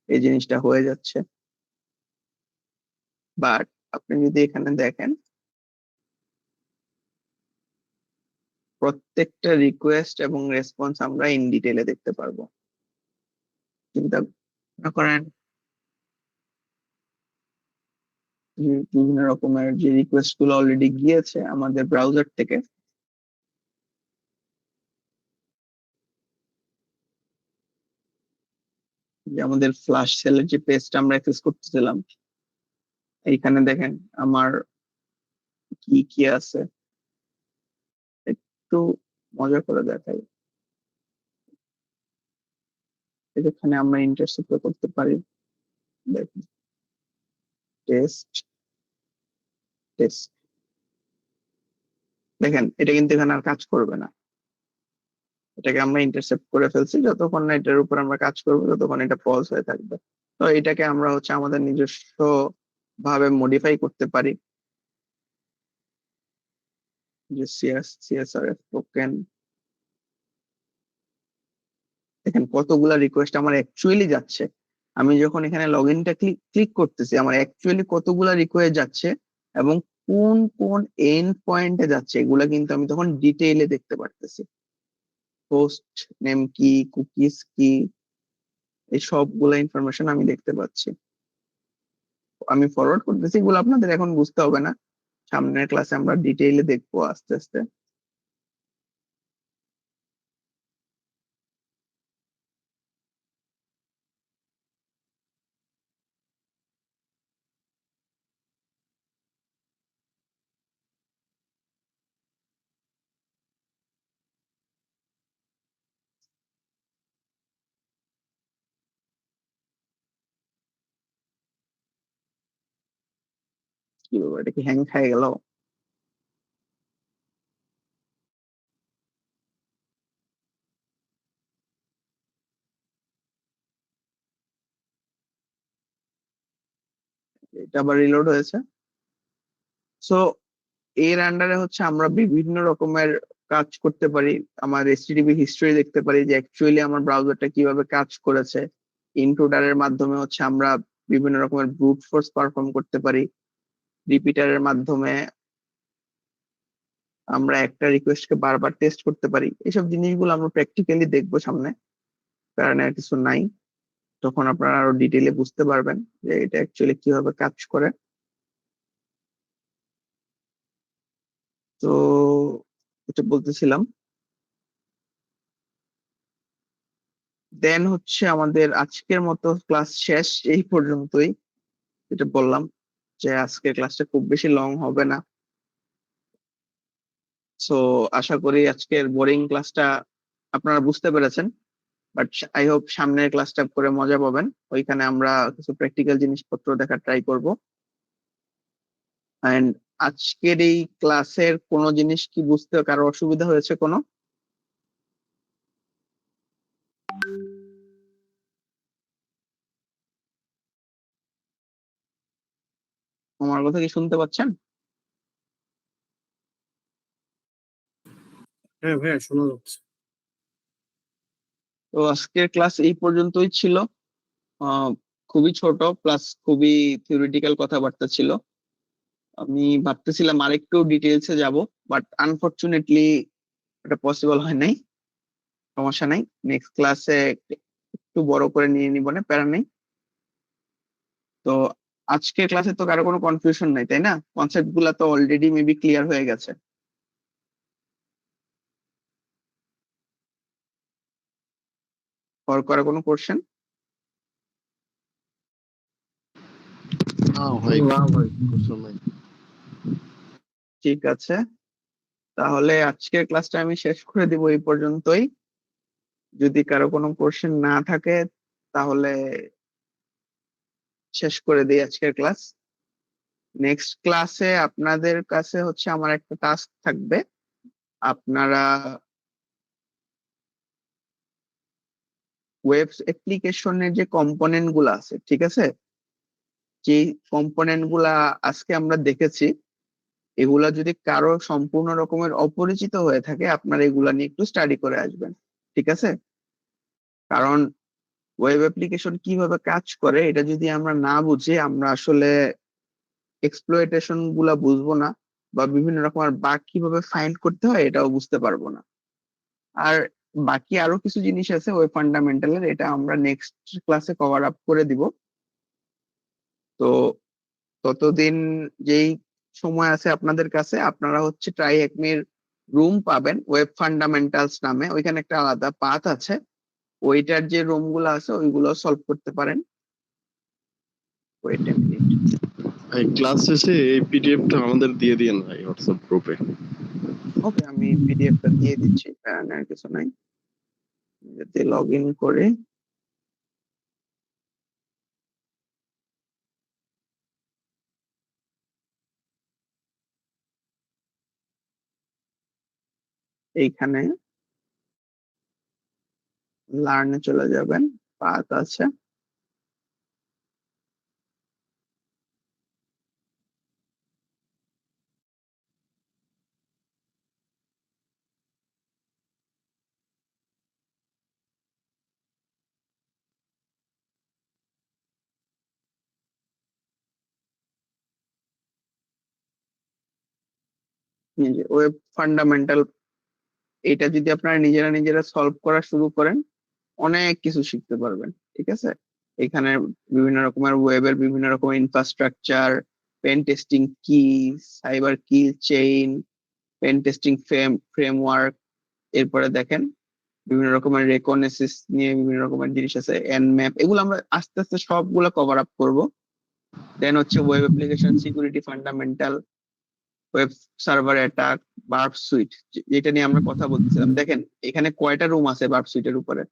এই জিনিসটা হয়ে যাচ্ছে। বাট আপনি যদি এখানে দেখেন, প্রত্যেকটা রিকোয়েস্ট এবং রেসপন্স আমরা ইন ডিটেইলে দেখতে পারবো। চিন্তা করেন যে বিভিন্ন রকমের যে রিকোয়েস্ট গুলো অলরেডি গিয়েছে আমাদের ব্রাউজার থেকে, যে আমাদের ফ্ল্যাশ সেলের যে পেজটা আমরা অ্যাক্সেস করতেছিলাম, এইখানে দেখেন আমার কি কি আছে, একটু মজা করে দেখাই। এখানে আমরা ইন্টারসেপ্ট করতে পারি, দেখেন, টেস্ট টেস্ট। দেখেন এটা কিন্তু এখানে আর কাজ করবে না, এটাকে আমরা ইন্টারসেপ্ট করে ফেলছি। যতক্ষণ না এটার উপর আমরা কাজ করবো ততক্ষণ এটা পজ হয়ে থাকবে। তো এটাকে আমরা হচ্ছে আমাদের নিজস্ব ভাবে মডিফাই করতে পারি, যে সিএসআরএফ টোকেন। দেখেন কতগুলা রিকোয়েস্ট আমার অ্যাকচুয়ালি যাচ্ছে। আমি যখন এখানে লগ ইনটা ক্লিক করতেছি, আমার অ্যাকচুয়ালি কতগুলা রিকোয়েস্ট যাচ্ছে এবং কোন কোন এন্ড পয়েন্টে যাচ্ছে এগুলা কিন্তু আমি তখন ডিটেইলে দেখতে পারতেছি। পোস্ট নেম কি, কুকিজ কি, এই সবগুলা ইনফরমেশন আমি দেখতে পাচ্ছি। আমি ফরওয়ার্ড করতেছি, এগুলো আপনাদের এখন বুঝতে হবে না, সামনের ক্লাসে আমরা ডিটেইলে দেখবো আস্তে আস্তে। কি ব্যাপার, এটা কি হ্যাং খেয়ে গেল? এটা আবার রিলোড হয়েছে। সো এর আন্ডারে হচ্ছে আমরা বিভিন্ন রকমের কাজ করতে পারি। আমার এইচটিটিপি হিস্টরি দেখতে পারি যে অ্যাকচুয়ালি আমার ব্রাউজারটা কিভাবে কাজ করেছে। ইন্ট্রুডারের মাধ্যমে হচ্ছে আমরা বিভিন্ন রকমের ব্রুট ফোর্স পারফর্ম করতে পারি। রিপিটারের মাধ্যমে আমরা একটা রিকোয়েস্টকে বারবার টেস্ট করতে পারি। এইসব জিনিসগুলো আমরা প্র্যাকটিক্যালি দেখবো সামনে, কারণ আর কিছু নাই। তখন আপনারা আরো ডিটেইলে বুঝতে পারবেন যে এটা অ্যাকচুয়ালি কিভাবে কাজ করে। তো এটা বলতেছিলাম, দেন হচ্ছে আমাদের আজকের মতো ক্লাস শেষ এই পর্যন্তই। যেটা বললাম যে আজকের ক্লাসটা খুব বেশি লং হবে না। সো আশা করি আজকের বোরিং ক্লাসটা আপনারা বুঝতে পেরেছেন, বাট আই হোপ সামনের ক্লাসটা করে মজা পাবেন। ওইখানে আমরা কিছু প্র্যাকটিক্যাল জিনিসপত্র দেখার ট্রাই করব। এন্ড আজকের এই ক্লাসের কোনো জিনিস কি বুঝতে কারো অসুবিধা হয়েছে কোনো? আমার কথা কি শুনতে পাচ্ছেন?
হ্যাঁ ভাইয়া, শোনা যাচ্ছে।
তো আজকের ক্লাস এই পর্যন্তই ছিল। আহ, খুবই ছোট প্লাস খুবই থিওরিটিক্যাল কথাবার্তা ছিল। আমি ভাবতেছিলাম আরেকটু ডিটেলসে যাব, বাট আনফরচুনেটলি এটা পসিবল হয় নাই। সমস্যা নাই, নেক্সট ক্লাসে একটু বড় করে নিয়ে নিব, না প্যারা নেই। তো আজকের ক্লাসে তো কারো কোনো কনফিউশন নাই, তাই না? কনসেপ্ট গুলা তো অলরেডি মেবি ক্লিয়ার হয়ে গেছে। আর কারো কোনো কোশ্চেন?
না ভাই,
না ভাই।
question নাই।
ঠিক আছে, তাহলে আজকের ক্লাসটা আমি শেষ করে দিব এই পর্যন্তই। যদি কারো কোনো কোশ্চেন না থাকে তাহলে শেষ করে দিই আজকের ক্লাস। নেক্সট ক্লাসে আপনাদের কাছে হচ্ছে আমার একটা টাস্ক থাকবে। আপনারা ওয়েব অ্যাপ্লিকেশনের যে কম্পোনেন্ট গুলা আছে, ঠিক আছে, যে কম্পোনেন্ট গুলা আজকে আমরা দেখেছি, এগুলা যদি কারো সম্পূর্ণ রকমের অপরিচিত হয়ে থাকে আপনারা এগুলা নিয়ে একটু স্টাডি করে আসবেন, ঠিক আছে? কারণ ওয়েব অ্যাপ্লিকেশন কিভাবে কাজ করে এটা যদি আমরা না বুঝি, আমরা আসলে এক্সপ্লয়টেশন গুলা বুঝবো না, বা বিভিন্ন রকমের বাগ কিভাবে ফাইন্ড করতে হয় এটাও বুঝতে পারবো না। আর বাকি আরো কিছু জিনিস আছে ওয়েব ফান্ডামেন্টালের, এটা আমরা নেক্সট ক্লাসে কভার আপ করে দিব। তো ততদিন যেই সময় আছে আপনাদের কাছে, আপনারা হচ্ছে ট্রাই একমির রুম পাবেন ওয়েব ফান্ডামেন্টালস নামে, ওইখানে একটা আলাদা পাথ আছে, ওইটার যে রুম গুলো আছে ওইগুলো সলভ করতে পারেন। Wait a minute.
ভাই ক্লাস শেষে এই পিডিএফটা আমাদের দিয়ে দিয়েন ভাই হোয়াটসঅ্যাপ গ্রুপে।
ওকে, আমি পিডিএফটা দিয়ে দিচ্ছি, আর কিছু নাই। যদি লগ ইন করে এইখানে লার্নে চলে যাবেন, পাথ আছে। ওয়েব ফান্ডামেন্টাল, এটা যদি আপনারা নিজেরা সলভ করা শুরু করেন অনেক কিছু শিখতে পারবেন। ঠিক আছে, এখানে বিভিন্ন রকমের ওয়েবের বিভিন্ন রকমের ইনফ্রাস্ট্রাকচার, পেন টেস্টিং কি, সাইবার কিল চেইন, পেন টেস্টিং ফ্রেমওয়ার্ক, এরপরে দেখেন বিভিন্ন রকমের রেকনেসিস নিয়ে বিভিন্ন রকমের জিনিস আছে, এনম্যাপ, এগুলো আমরা আস্তে আস্তে সবগুলো কভার আপ করব। দেন হচ্ছে web application security fundamental, web server attack, verb sweet, যেটা নিয়ে আমরা কথা বলছিলাম। দেখেন এখানে কয়টা রুম আছে বার্ব সুইটের উপরে,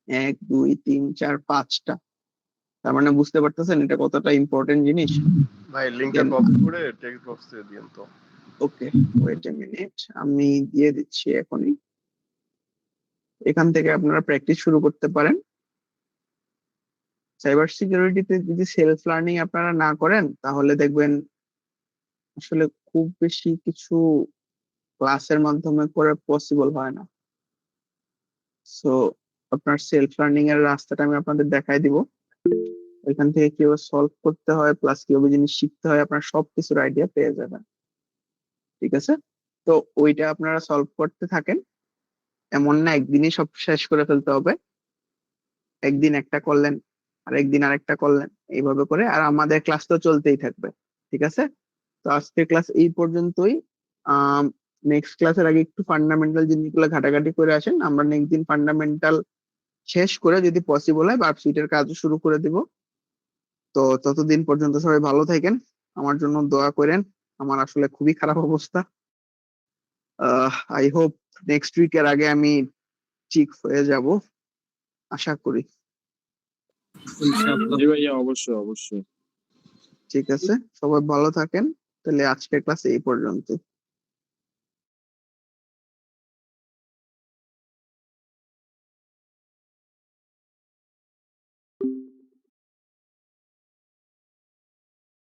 1 2 3 4 5টা। তার মানে বুঝতে পারতেছেন এটা কতটা ইম্পর্টেন্ট জিনিস।
ভাই লিংকটা কপি করে টেক্সট বক্সে দিন তো।
ওকে, ওয়েট এ মিনিট, আমি দিয়ে দিচ্ছি এখনই। এখান থেকে আপনারা প্র্যাকটিস শুরু করতে পারেন। সাইবার সিকিউরিটিতে যদি সেলফ লার্নিং আপনারা না করেন তাহলে দেখবেন আসলে খুব বেশি কিছু ক্লাসের মাধ্যমে করে পসিবল হয় না। সো আপনার সেলফ লার্নিং এর রাস্তাটা আমি আপনাদের দেখাই দিব। এখান থেকে কিভাবে সলভ করতে হয় প্লাস কিভাবে জিনিস শিখতে হয় আপনার সবকিছুর আইডিয়া পেয়ে যাবেন। ঠিক আছে, তো ওইটা আপনারা সলভ করতে থাকেন। এমন না একদিনই সব শেষ করে ফেলতে হবে, একদিন একটা করলেন আর একদিন আরেকটা করলেন, এইভাবে করে। আর আমাদের ক্লাস তো চলতেই থাকবে। ঠিক আছে, তো আজকের ক্লাস এই পর্যন্তই। নেক্সট ক্লাসের আগে একটু ফান্ডামেন্টাল জিনিসগুলো ঘাটাঘাটি করে আসেন। আমরা নেক্সট দিন ফান্ডামেন্টাল শেষ করে যদি পসিবল হয় বার্ব সুইটের কাজও শুরু করে দিব। তো ততদিন পর্যন্ত সবাই ভালো থাকেন, আমার জন্য দোয়া করেন। আমার আসলে খুবই খারাপ অবস্থা। আই হোপ নেক্সট উইকের আগে আমি ঠিক হয়ে যাব, আশা করি।
ইনশাআল্লাহ।
জি ভাইয়া, অবশ্যই অবশ্যই।
ঠিক আছে, সবাই ভালো থাকেন। তাহলে আজকের ক্লাস এই পর্যন্ত।